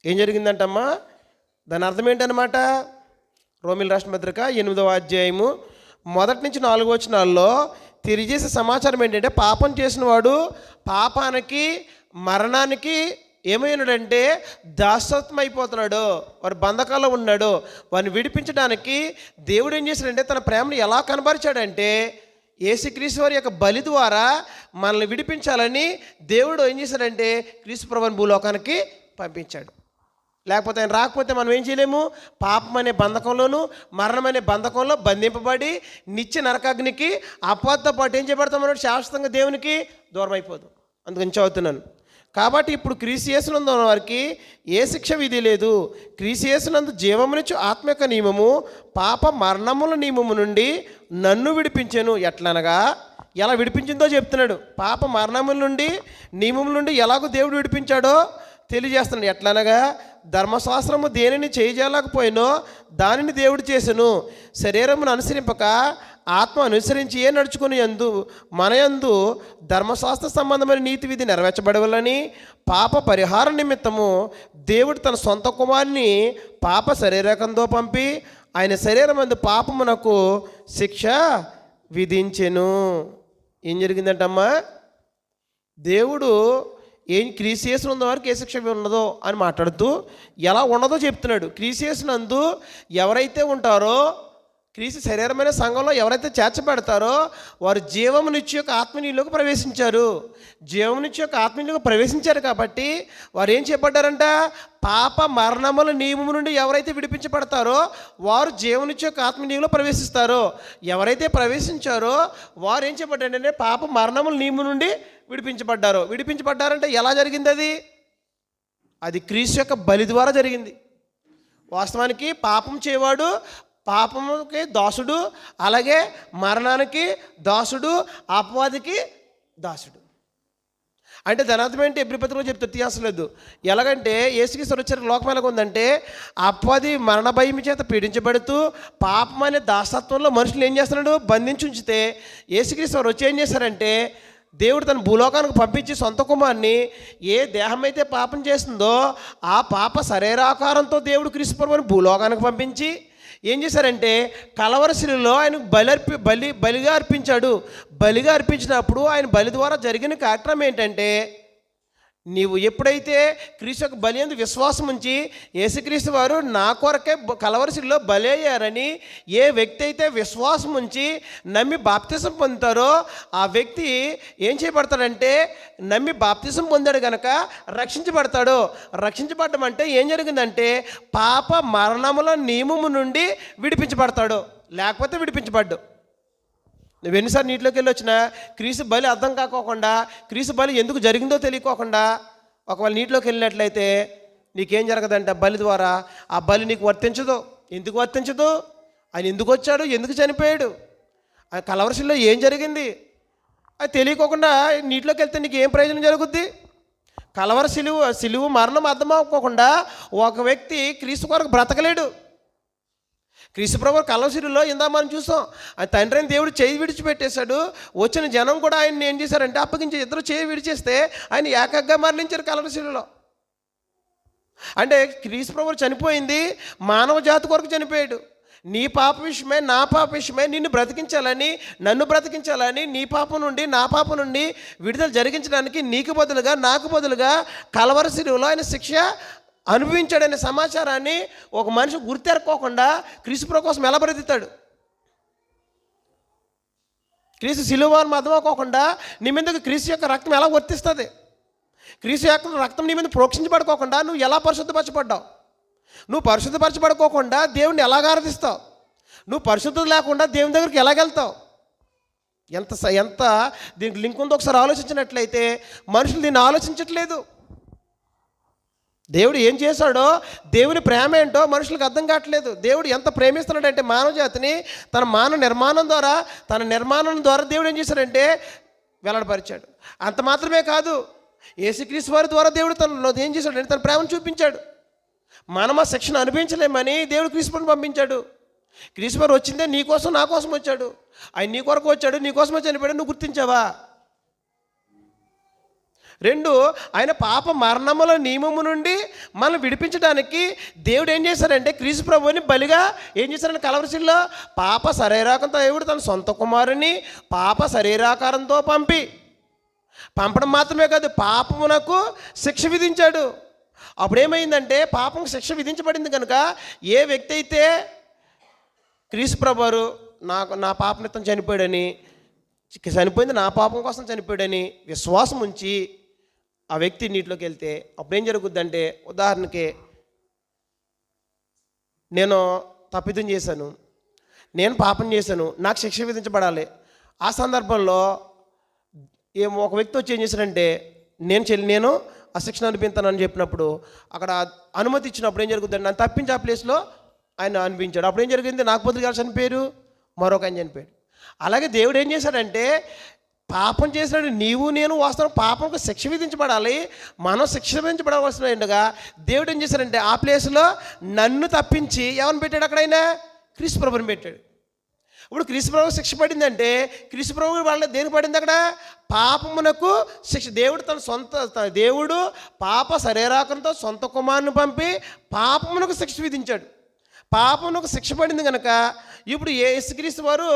ఏం జరిగిందంటమ్మా? దాని అర్థం ఏంటన్నమాట? రోమీయులకు రాసిన పత్రిక 8వ అధ్యాయము 1-4 వచనాల్లో తెలియజేసే సమాచారం ఏంటంటే పాపం చేసిన వాడు పాపానికి మరణానికి ఏమైనాడంటే దాసత్వం అయిపోతున్నాడు, వారి బంధకాల్లో ఉన్నాడు. వారిని విడిపించడానికి దేవుడు ఏం చేశాడంటే తన ప్రేమను ఎలా కనబరిచాడంటే యేసుక్రీస్తు వారి యొక్క బలి ద్వారా మనల్ని విడిపించాలని దేవుడు ఏం చేశాడంటే క్రీస్తు ప్రభువుని భూలోకానికి పంపించాడు. లేకపోతే ఆయన రాకపోతే మనం ఏం చేయలేము. పాపం అనే బంధకంలోను మరణం అనే బంధకంలో బంధింపబడి నిత్య నరకాగ్నికి అపవాదితో పాటు ఏం చేయబడతాం అన్నట్టు శాశ్వతంగా దేవునికి దూరం అయిపోదు. అందుకని చదువుతున్నాను. కాబట్టి ఇప్పుడు క్రీస్తు యేసునందు ఉన్న వారికి ఏ శిక్ష విధి లేదు. క్రీస్తు యేసునందు జీవమునిచ్చు ఆత్మ యొక్క నియమము పాప మరణముల నియమము నుండి నన్ను విడిపించెను. ఎట్లనగా ఎలా విడిపించిందో చెప్తున్నాడు. పాప మరణముల నుండి నియమముల నుండి ఎలాగో దేవుడు విడిపించాడో తెలియజేస్తున్నాడు. ఎట్లనగా ధర్మశాస్త్రము దేనిని చేయజేయలేకపోయినో దానిని దేవుడు చేసెను. శరీరమును అనుసరింపక ఆత్మ అనుసరించి నడుచుకుని యందు మన యందు ధర్మశాస్త్ర సంబంధమైన నీతి విధి నెరవేర్చబడవలని పాప పరిహార నిమిత్తము దేవుడు తన సొంత కుమారుని పాప శరీరకంతో పంపి ఆయన శరీరమందు పాపమునకు శిక్ష విధించెను. ఏం జరిగిందంటమ్మా? దేవుడు క్రీస్తు యేసునందు వారికి ఏ శిక్ష ఉన్నదో అని మాట్లాడుతూ ఎలా ఉన్నదో చెప్తున్నాడు. క్రీస్తు యేసునందు ఎవరైతే ఉంటారో, క్రీస్తు శరీరమైన సంఘంలో ఎవరైతే చేర్చబడతారో వారు జీవమునిచ్చు యొక్క ఆత్మనీయులోకి ప్రవేశించారు. జీవమునిచ్చు యొక్క ఆత్మనీయులోకి ప్రవేశించారు కాబట్టి వారు ఏం చేయబడ్డారంట? పాప మరణముల నియమము నుండి ఎవరైతే విడిపించబడతారో వారు జీవమునిచ్చు యొక్క ఆత్మనీయులో ప్రవేశిస్తారో. ఎవరైతే ప్రవేశించారో వారు ఏం చేయబడ్డారంటే పాప మరణముల నియమం నుండి విడిపించబడ్డారంటే ఎలా జరిగింది? అది క్రీస్తు యొక్క బలి ద్వారా జరిగింది. వాస్తవానికి పాపం చేయవాడు పాపముకి దాసుడు, అలాగే మరణానికి దాసుడు, అపవాదికి దాసుడు. అంటే ధనార్థం ఏంటి? ఎబ్రిపత్రికలో చెప్తే తీయసలేదు. ఎలాగంటే యేసుక్రీస్తు వచ్చే లోకం ఎలాగ ఉందంటే అపవాది మరణ భయం చేత పీడించబడుతూ పాపం అనే దాసత్వంలో మనుషులు ఏం చేస్తున్నాడు? బంధించి ఉంచితే యేసుక్రీస్తు వచ్చి ఏం చేశారంటే దేవుడు తన భూలోకానికి పంపించి సొంత కుమారుని ఏ దేహం అయితే పాపం చేస్తుందో ఆ పాప శరీరాకారంతో దేవుడు క్రీస్తు ప్రభువుని భూలోకానికి పంపించి ఏం చేశారంటే కలవరి శిలువలో ఆయన బలిగా అర్పించాడు. బలిగా అర్పించినప్పుడు ఆయన బలి ద్వారా జరిగిన కార్యక్రమం ఏంటంటే నీవు ఎప్పుడైతే క్రీస్తు యొక్క బలి యందు విశ్వాసం ఉంచి యేసుక్రీస్తు వారు నా కొరకే కలవరి శిలువలో బలి అయ్యారని ఏ వ్యక్తి అయితే విశ్వాసం ఉంచి నమ్మి బాప్తిసం పొందుతారో ఆ వ్యక్తి ఏం చేయబడతాడంటే నమ్మి బాప్తిసం పొందాడు కనుక రక్షించబడతాడు. రక్షించబడడం అంటే ఏం జరిగిందంటే పాప మరణముల నియమము నుండి విడిపించబడతాడు, లేకపోతే విడిపించబడ్డు. నువ్వు ఎన్నిసార్లు నీటిలోకి వెళ్ళి వచ్చినా క్రీస్తు బలి అర్థం కాకోకుండా, క్రీస్తు బలి ఎందుకు జరిగిందో తెలియకోకుండా ఒకవేళ నీటిలోకి వెళ్ళినట్లయితే నీకేం జరగదంట? బలి ద్వారా ఆ బలి నీకు వర్తించదు. ఎందుకు వర్తించదు? ఆయన ఎందుకు వచ్చాడు, ఎందుకు చనిపోయాడు, ఆ కలవరి శిలువలో ఏం జరిగింది అది తెలియకోకుండా నీటిలోకి వెళ్తే నీకు ఏం ప్రయోజనం జరుగుద్ది? కలవరి శిలువ మరణం అర్థం అవ్వకోకుండా ఒక వ్యక్తి క్రీస్తు కొరకు బ్రతకలేడు. క్రీస్తు ప్రభువు కలవరి శిలువలో ఇందా మనం చూసాం. ఆ తండ్రి అయిన దేవుడు చేయి విడిచిపెట్టేశాడు. వచ్చిన జనం కూడా ఆయన్ని ఏం చేశారంటే అప్పగించి ఇద్దరు చేయి విడిచేస్తే ఆయన ఏకగ్గా మరణించారు కలవరి శిలువలో. అంటే క్రీస్తు ప్రభువు చనిపోయింది మానవ జాతి కొరకు చనిపోయాడు. నీ పాప విషయమే నా పాప విషయమే నిన్ను బ్రతికించాలని, నన్ను బ్రతికించాలని, నీ పాపం నుండి నా పాపం నుండి విడుదల జరిగించడానికి నీకు బదులుగా నాకు బదులుగా కలవరి శిలువలో ఆయన శిక్ష అనుభవించాడనే సమాచారాన్ని ఒక మనిషి గుర్తెరక్కోకుండా క్రీస్తు ప్రభు కోసం ఎలా బ్రతుకుతాడు? క్రీస్తు శిలువను అర్థమవుకోకుండా నీ మీదకి క్రీస్తు యొక్క రక్తం ఎలా వర్తిస్తుంది? క్రీస్తు యొక్క రక్తం నీ మీద ప్రోక్షించబడుకోకుండా నువ్వు ఎలా పరిశుద్ధపరచబడ్డావు? నువ్వు పరిశుద్ధపరచబడుకోకుండా దేవుణ్ణి ఎలాగ ఆరాధిస్తావు? నువ్వు పరిశుద్ధత లేకుండా దేవుని దగ్గరికి ఎలాగెళ్తావు? ఎంత దీనికి లింక్ ఉందో ఒకసారి ఆలోచించినట్లయితే మనుషులు దీన్ని ఆలోచించట్లేదు. దేవుడు ఏం చేశాడో, దేవుని ప్రేమ ఏంటో మనుషులకు అర్థం కావట్లేదు. దేవుడు ఎంత ప్రేమిస్తున్నాడంటే మానవ జాతిని తన నిర్మాణం ద్వారా దేవుడు ఏం చేశాడంటే వెల్లడిపరిచాడు. అంత మాత్రమే కాదు, యేసుక్రీస్తు వారి ద్వారా దేవుడు తనలో ఏం చేశాడంటే తన ప్రేమను చూపించాడు. మనం ఆ శిక్షను అనుభవించలేమని దేవుడు క్రీస్తుని పంపించాడు. క్రీస్తు వారు వచ్చిందే నీ కోసం నా కోసం వచ్చాడు. ఆయన నీ కొరకు వచ్చాడు, నీ కోసమే చనిపోయాడు. నువ్వు గుర్తించావా? 2, ఆయన పాప మరణముల నియమము నుండి మనం విడిపించడానికి దేవుడు ఏం చేశారంటే క్రీస్తు ప్రభువుని బలిగా ఏం చేశారంటే కలవరి శిలువలో పాప శరీరాకారంతో దేవుడు తన సొంత కుమారుని పాప శరీరాకారంతో పంపడం మాత్రమే కాదు, పాపమునకు శిక్ష విధించాడు. అప్పుడేమైందంటే పాపం శిక్ష విధించబడింది కనుక ఏ వ్యక్తి అయితే క్రీస్తు ప్రభువారు నా పాప నిమిత్తం చనిపోయాడని, చనిపోయింది నా పాపం కోసం చనిపోయాడని విశ్వాసం ఉంచి ఆ వ్యక్తి నీటిలోకి వెళ్తే అప్పుడు ఏం జరుగుద్దంటే, ఉదాహరణకి నేను తప్పిదం చేశాను, నేను పాపం చేశాను, నాకు శిక్ష విధించబడాలి. ఆ సందర్భంలో ఒక వ్యక్తి వచ్చి ఏం చేశాడంటే నేను ఆ శిక్షణ అనిపించానని చెప్పినప్పుడు అక్కడ అనుమతి ఇచ్చినప్పుడు ఏం జరుగుతుందంటే నన్ను తప్పించి ఆ ప్లేస్లో ఆయన అనిపించాడు. అప్పుడు ఏం జరిగింది, నాకు బదులుగా చనిపోయారు, మరొక ఆయన చనిపోయాడు. అలాగే దేవుడు ఏం చేశాడంటే పాపం చేసినాడు నీవు నేను వాస్తవం పాపంకు శిక్ష విధించబడాలి, మనం శిక్ష విధించబడవలసిన ఉండగా దేవుడు ఏం చేశాడంటే ఆ ప్లేస్లో నన్ను తప్పించి ఎవరిని పెట్టాడు, అక్కడైనా క్రీస్తు ప్రభుని పెట్టాడు. ఇప్పుడు క్రీస్తు ప్రభు శిక్ష పడిందంటే క్రీస్తు ప్రభు వాళ్ళ దేనికి పడింది, అక్కడ పాపమునకు శిక్ష. దేవుడు పాప శరీరాకంతో సొంత కుమారుని పంపి పాపమునకు శిక్ష విధించాడు. పాపమునకు శిక్ష పడింది కనుక ఇప్పుడు యేసుక్రీస్తు వారు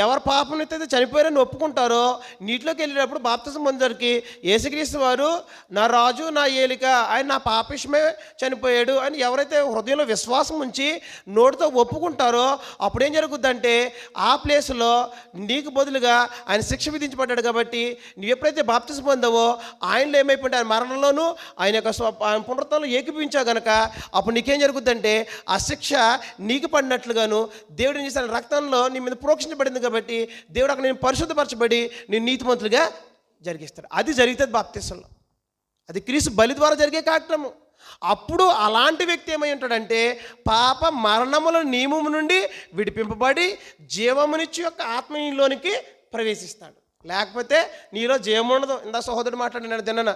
ఎవరు పాపం అయితే చనిపోయారని ఒప్పుకుంటారో నీటిలోకి వెళ్ళేటప్పుడు బాప్తిసం పొందేసరికి యేసుక్రీస్తు వారు నా రాజు నా ఏలిక, ఆయన నా పాపిషమే చనిపోయాడు అని ఎవరైతే హృదయంలో విశ్వాసం ఉంచి నోటితో ఒప్పుకుంటారో అప్పుడేం జరుగుద్దంటే ఆ ప్లేస్లో నీకు బదులుగా ఆయన శిక్ష విధించబడ్డాడు. కాబట్టి నువ్వు ఎప్పుడైతే బాప్తిసం పొందావో ఆయనలో ఏమైపోయింది, ఆయన మరణంలోనూ ఆయన యొక్క ఆయన పునరుత్థానంలో ఏకీభవించావు కనుక అప్పుడు నీకేం జరుగుద్దంటే ఆ శిక్ష నీకు పడినట్లుగాను దేవుడు ఏం చేశాడు, రక్తంలో నీ మీద ప్రోక్షించబడింది కాబట్టి దేవుడు అక్కడ నేను పరిశుద్ధపరచబడి నేను నీతిమంతులుగా జరిగిస్తాడు. అది జరుగుతుంది బాప్తిసంలో, అది క్రీస్తు బలి ద్వారా జరిగే కార్యక్రమం. అప్పుడు అలాంటి వ్యక్తి ఏమై ఉంటాడంటే పాప మరణముల నియమము నుండి విడిపింపబడి జీవమునిచ్చి యొక్క ఆత్మీయంలోనికి ప్రవేశిస్తాడు. లేకపోతే నీలో జీవం ఉండదు. ఇందా సహోదరుడు మాట్లాడినాడు తిన్న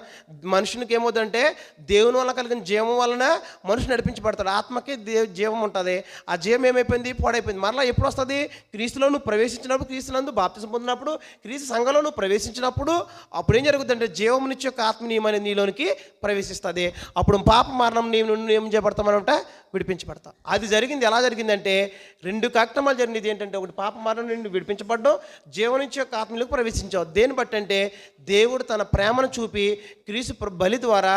మనుషునికి ఏమవుతుందంటే దేవుని వల్ల కలిగిన జీవం వలన మనుషులు నడిపించబడతాడు. ఆత్మకి జీవం ఉంటుంది, ఆ జీవం ఏమైపోయింది, పాడైపోయింది. మరలా ఎప్పుడు వస్తుంది, క్రీస్తులో నువ్వు ప్రవేశించినప్పుడు, క్రీస్తునందు బాప్తిసం పొందినప్పుడు, క్రీస్తు సంఘంలో నువ్వు ప్రవేశించినప్పుడు అప్పుడు ఏం జరుగుతుందంటే జీవమునిచ్చి యొక్క ఆత్మ నియమం అనేది నీలోనికి ప్రవేశిస్తుంది. అప్పుడు పాప మరణం నుండి ఏం చేయబడతామనంట, విడిపించబడతాం. అది జరిగింది. ఎలా జరిగిందంటే రెండు కార్యక్రమాలు జరిగింది. ఏంటంటే ఒకటి పాప మరణం నుండి విడిపించబడడం, జీవనిచ్చే యొక్క ఆత్మలోకి ప్రవేశించావు. దేన్ని బట్టి అంటే దేవుడు తన ప్రేమను చూపి క్రీస్తు బలి ద్వారా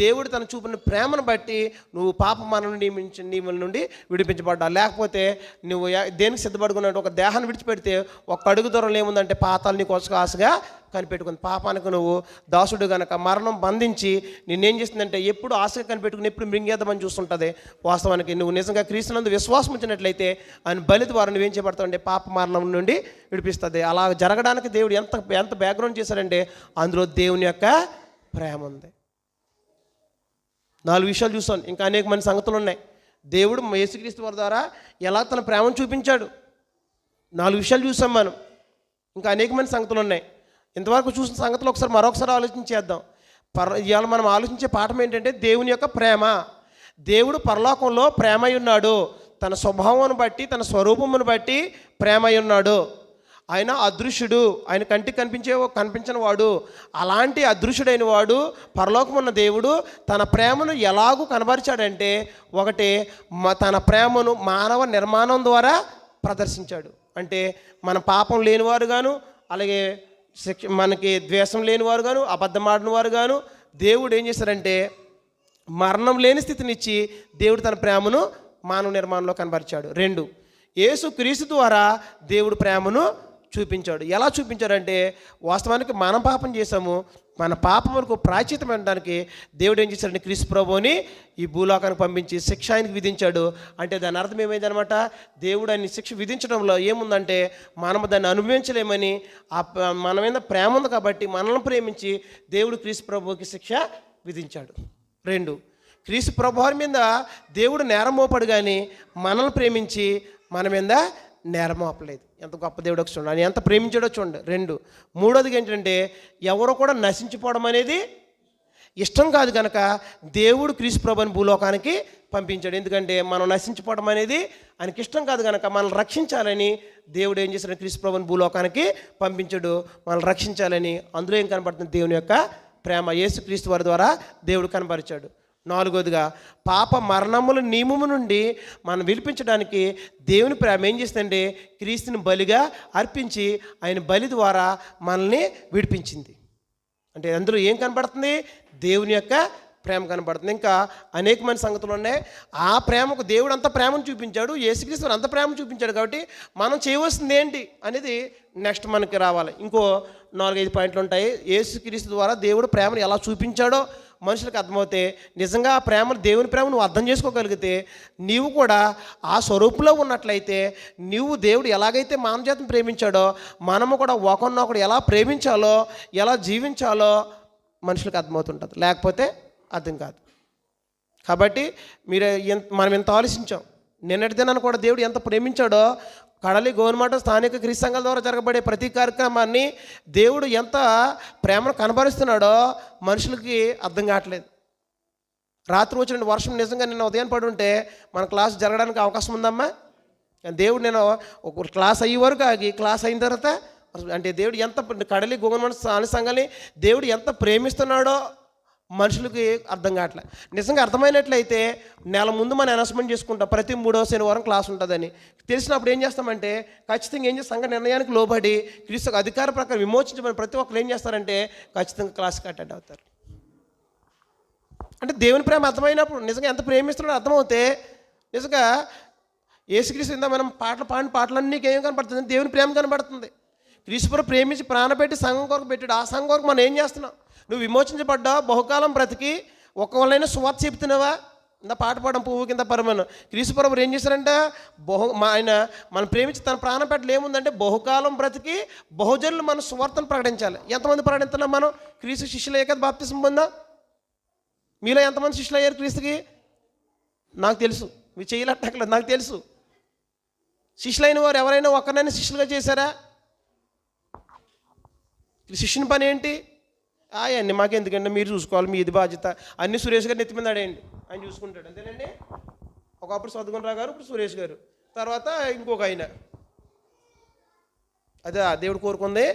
దేవుడు తన చూపిన ప్రేమను బట్టి నువ్వు పాప మరణం నియమం నుండి విడిపించబడ్డావు. లేకపోతే నువ్వు దేనికి సిద్ధపడుకున్నట్టు ఒక దేహాన్ని విడిచిపెడితే ఒక అడుగు దూరంలో ఏముందంటే పాతాలు నీకు ఆశగా కనిపెట్టుకుంది. పాపానికి నువ్వు దాసుడు గనక మరణం బంధించి నిన్నేం చేస్తుందంటే ఎప్పుడు ఆశగా కనిపెట్టుకుని ఎప్పుడు మృంగేద్దామని చూస్తుంటుంది. వాస్తవానికి నువ్వు నిజంగా క్రీస్తునందు విశ్వాసం ఉంచినట్లయితే ఆయన బలి ద్వారా నువ్వేం చేయబడతావంటే పాప మరణం నుండి విడిపిస్తుంది. అలా జరగడానికి దేవుడు ఎంత బ్యాక్గ్రౌండ్ చేశాడంటే అందులో దేవుని యొక్క ప్రేమ ఉంది. 4 విషయాలు చూసాను, ఇంకా అనేక మంది సంగతులు ఉన్నాయి. దేవుడు యేసుక్రీస్తు వారి ద్వారా ఎలా తన ప్రేమను చూపించాడు 4 విషయాలు చూసాం మనం. ఇంకా అనేక మంది సంగతులు ఉన్నాయి. ఇంతవరకు చూసిన సంగతులు మరొకసారి ఆలోచించేద్దాం. ఇవాళ మనం ఆలోచించే పాఠం ఏంటంటే దేవుని యొక్క ప్రేమ. దేవుడు పరలోకంలో ప్రేమై ఉన్నాడు. తన స్వభావాన్ని బట్టి తన స్వరూపమును బట్టి ప్రేమై ఉన్నాడు. ఆయన అదృశ్యుడు, ఆయన కంటికి కనిపించని వాడు. అలాంటి అదృశ్యుడైన వాడు పరలోకమున్న దేవుడు తన ప్రేమను ఎలాగూ కనబరిచాడంటే ఒకటి తన ప్రేమను మానవ నిర్మాణం ద్వారా ప్రదర్శించాడు. అంటే మన పాపం లేనివారు గాను, అలాగే మనకి ద్వేషం లేనివారు గాను, అబద్ధమాడిన వారు గాను దేవుడు ఏం చేశారంటే మరణం లేని స్థితినిచ్చి దేవుడు తన ప్రేమను మానవ నిర్మాణంలో కనబరిచాడు. 2, యేసు క్రీస్తు ద్వారా దేవుడు ప్రేమను చూపించాడు. ఎలా చూపించాడంటే వాస్తవానికి మనం పాపం చేశాము, మన పాపములకు ప్రాయశ్చిత్తం అనడానికి దేవుడు ఏం చేశాడంటే క్రీస్తు ప్రభువుని ఈ భూలోకానికి పంపించి శిక్ష ఆయనకి విధించాడు. అంటే దాని అర్థం ఏమైందనమాట, దేవుడు ఆయన శిక్ష విధించడంలో ఏముందంటే మనము దాన్ని అనుభవించలేమని, మన మీద ప్రేమ ఉంది కాబట్టి మనల్ని ప్రేమించి దేవుడు క్రీస్తు ప్రభువుకి శిక్ష విధించాడు. 2, క్రీస్తు ప్రభువారి మీద దేవుడు నేరం మోపాడు కానీ మనల్ని ప్రేమించి మన మీద నేరం మోపలేదు. ఎంత గొప్ప దేవుడు చూడండి, ఆయన ఎంత ప్రేమించాడో చూడండి. 2, మూడోది ఏంటంటే ఎవరో కూడా నశించిపోవడం అనేది ఇష్టం కాదు కనుక దేవుడు క్రీస్తు ప్రభువుని భూలోకానికి పంపించాడు. ఎందుకంటే మనం నశించిపోవడం అనేది ఆయనకి ఇష్టం కాదు కనుక మనల్ని రక్షించాలని దేవుడు ఏం చేశాడు, క్రీస్తు ప్రభువుని భూలోకానికి పంపించాడు మనల్ని రక్షించాలని. అందులో ఏం కనబడుతుంది, దేవుని యొక్క ప్రేమ యేసు క్రీస్తు వారి ద్వారా దేవుడు కనబరిచాడు. 4వదిగా పాప మరణముల నియమము నుండి మనం విడిపించడానికి దేవుని ప్రేమ ఏం చేస్తుందంటే క్రీస్తుని బలిగా అర్పించి ఆయన బలి ద్వారా మనల్ని విడిపించింది. అంటే అందులో ఏం కనబడుతుంది, దేవుని యొక్క ప్రేమ కనబడుతుంది. ఇంకా అనేకమైన సంగతులు ఉన్నాయి. ఆ ప్రేమకు దేవుడు అంత ప్రేమను చూపించాడు, యేసుక్రీస్తు అంత ప్రేమ చూపించాడు. కాబట్టి మనం చేయవలసింది ఏంటి అనేది నెక్స్ట్ మనకి రావాలి. ఇంకో 4-5 పాయింట్లు ఉంటాయి. యేసుక్రీస్తు ద్వారా దేవుడు ప్రేమను ఎలా చూపించాడో మనుషులకు అర్థమవుతే, నిజంగా ఆ ప్రేమను, దేవుని ప్రేమ నువ్వు అర్థం చేసుకోగలిగితే, నీవు కూడా ఆ స్వరూపంలో ఉన్నట్లయితే, నీవు దేవుడు ఎలాగైతే మానవజాతిని ప్రేమించాడో మనము కూడా ఒకరినొకడు ఎలా ప్రేమించాలో, ఎలా జీవించాలో మనుషులకు అర్థమవుతుంటుంది. లేకపోతే అర్థం కాదు. కాబట్టి మనం ఎంత ఆలోచించాం. నిన్నటి దినాన్ని కూడా దేవుడు ఎంత ప్రేమించాడో, కడలి గవర్నమెంట్ స్థానిక క్రీస్తు సంఘాల ద్వారా జరగబడే ప్రతి కార్యక్రమాన్ని దేవుడు ఎంత ప్రేమను కనబరుస్తున్నాడో మనుషులకి అర్థం కావట్లేదు. రాత్రి వచ్చిన వర్షం నిజంగా నిన్న ఉదయం పడి ఉంటే మన క్లాస్ జరగడానికి అవకాశం ఉందమ్మా. దేవుడు నేను ఒక క్లాస్ అయ్యే వరకు ఆగి, క్లాస్ అయిన తర్వాత అంటే దేవుడు ఎంత కడలి గవర్నమెంట్ స్థానిక సంఘాన్ని దేవుడు ఎంత ప్రేమిస్తున్నాడో మనుషులకి అర్థం కావట్లే. నిజంగా అర్థమైనట్లయితే నెల ముందు మనం అనౌన్స్మెంట్ చేసుకుంటాం, ప్రతి 3వ శనివారం క్లాస్ ఉంటుందని. తెలిసినప్పుడు ఏం చేస్తామంటే ఖచ్చితంగా ఏం చేస్తాం, సంఘ నిర్ణయానికి లోబడి క్రీస్తు అధికార ప్రకారం విమోచించమని ప్రతి ఒక్కరు ఏం చేస్తారంటే ఖచ్చితంగా క్లాస్కి అటెండ్ అవుతారు. అంటే దేవుని ప్రేమ అర్థమైనప్పుడు, నిజంగా ఎంత ప్రేమిస్తున్నాడో అర్థమవుతే, నిజంగా యేసుక్రీస్తు ఇందా మనం పాడిన పాటలన్నీ ఏం కనపడుతుంది, దేవుని ప్రేమ కనబడుతుంది. క్రీస్తుపురం ప్రేమించి ప్రాణపెట్టి సంఘం కొరకు పెట్టాడు. ఆ సంఘం కొరకు మనం ఏం చేస్తున్నాం? నువ్వు విమోచించబడ్డావు, బహుకాలం బ్రతికి ఒక్కవల్లైనా సువార్త చెప్తున్నావా? ఇంత పాట పాడడం పువ్వు కింద పరమను. క్రీస్తుపురం ఏం చేశారంటే ఆయన మనం ప్రేమించి తన ప్రాణం పెట్టలు ఏముందంటే బహుకాలం బ్రతికి బహుజనులు మన సువార్తను ప్రకటించాలి. ఎంతమంది ప్రకటిస్తున్నాం మనం? క్రీస్తు శిష్యులు కదా బాప్తిసం పొందాం. మీలో ఎంతమంది శిష్యులు అయ్యారు క్రీస్తుకి? నాకు తెలుసు. మీరు చేయలేట్లేదు, నాకు తెలుసు. శిష్యులైన వారు ఎవరైనా ఒక్కరినైనా శిష్యులుగా చేశారా? శిష్యుని పని ఏంటి? అవన్నీ మాకెందుకంటే మీరు చూసుకోవాలి, మీది బాధ్యత. అన్ని సురేష్ గారిని ఎత్తి మీద ఆడేయండి, ఆయన చూసుకుంటాడు. అంతేనండి. ఒకప్పుడు సద్గుణరావు గారు, ఇప్పుడు సురేష్ గారు, తర్వాత ఇంకొక ఆయన. అదే దేవుడు కోరుకుంది,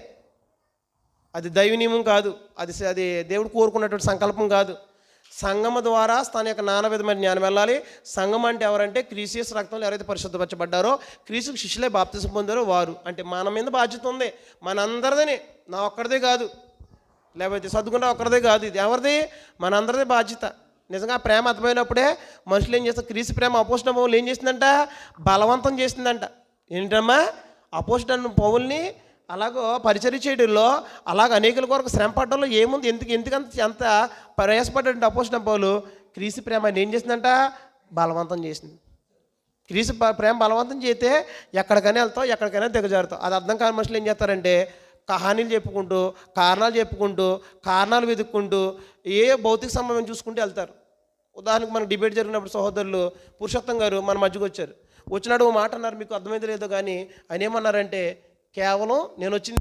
అది దైవ నియమం కాదు, అది దేవుడు కోరుకున్నటువంటి సంకల్పం కాదు. సంగమ ద్వారా తన యొక్క నానావిధమైన జ్ఞానం వెళ్ళాలి. సంఘం అంటే ఎవరంటే క్రీస్తు రక్తంలో ఎవరైతే పరిశుద్ధపరచబడ్డారో, క్రీస్తుకు శిష్యులే బాప్తిసం పొందారో వారు. అంటే మన మీద బాధ్యత ఉంది, మనందరిదని, నా ఒక్కడిదే కాదు, లేకపోతే సర్దుకుంటే ఒక్కరిదే కాదు, ఇది ఎవరిది? మనందరిదే బాధ్యత. నిజంగా ప్రేమ అర్థమైనప్పుడే మనుషులు ఏం చేస్తారు? క్రీస్తు ప్రేమ అపోజిట్ పౌలు ఏం చేసిందంట? బలవంతం చేసిందంట. ఏంటమ్మా? అపోజిట్ పౌల్ని అలాగో పరిచర్య చేయడంలో, అలాగ అనేకుల కొరకు శ్రమ పడడంలో ఏముంది? ఎందుకంత ఎంత ప్రయాసపడ్డంటే అపోజిట్ పౌలు క్రీస్తు ప్రేమ ఏం చేసిందంట? బలవంతం చేసింది. క్రీస్తు ప్రేమ బలవంతం చేస్తే ఎక్కడికైనా వెళ్తావు, ఎక్కడికైనా దిగజారుతావు. అది అర్థం కాని మనుషులు ఏం చేస్తారంటే కహానీలు చెప్పుకుంటూ, కారణాలు వెతుక్కుంటూ ఏ భౌతిక సంబంధం చూసుకుంటూ వెళ్తారు. ఉదాహరణకు మనకు డిబేట్ జరిగినప్పుడు సహోదరులు పురుషోత్తం గారు మన మధ్యకు వచ్చారు. వచ్చినాడు ఓ మాట అన్నారు, మీకు అర్థమైతే లేదో కానీ ఆయన ఏమన్నారంటే, కేవలం నేను వచ్చింది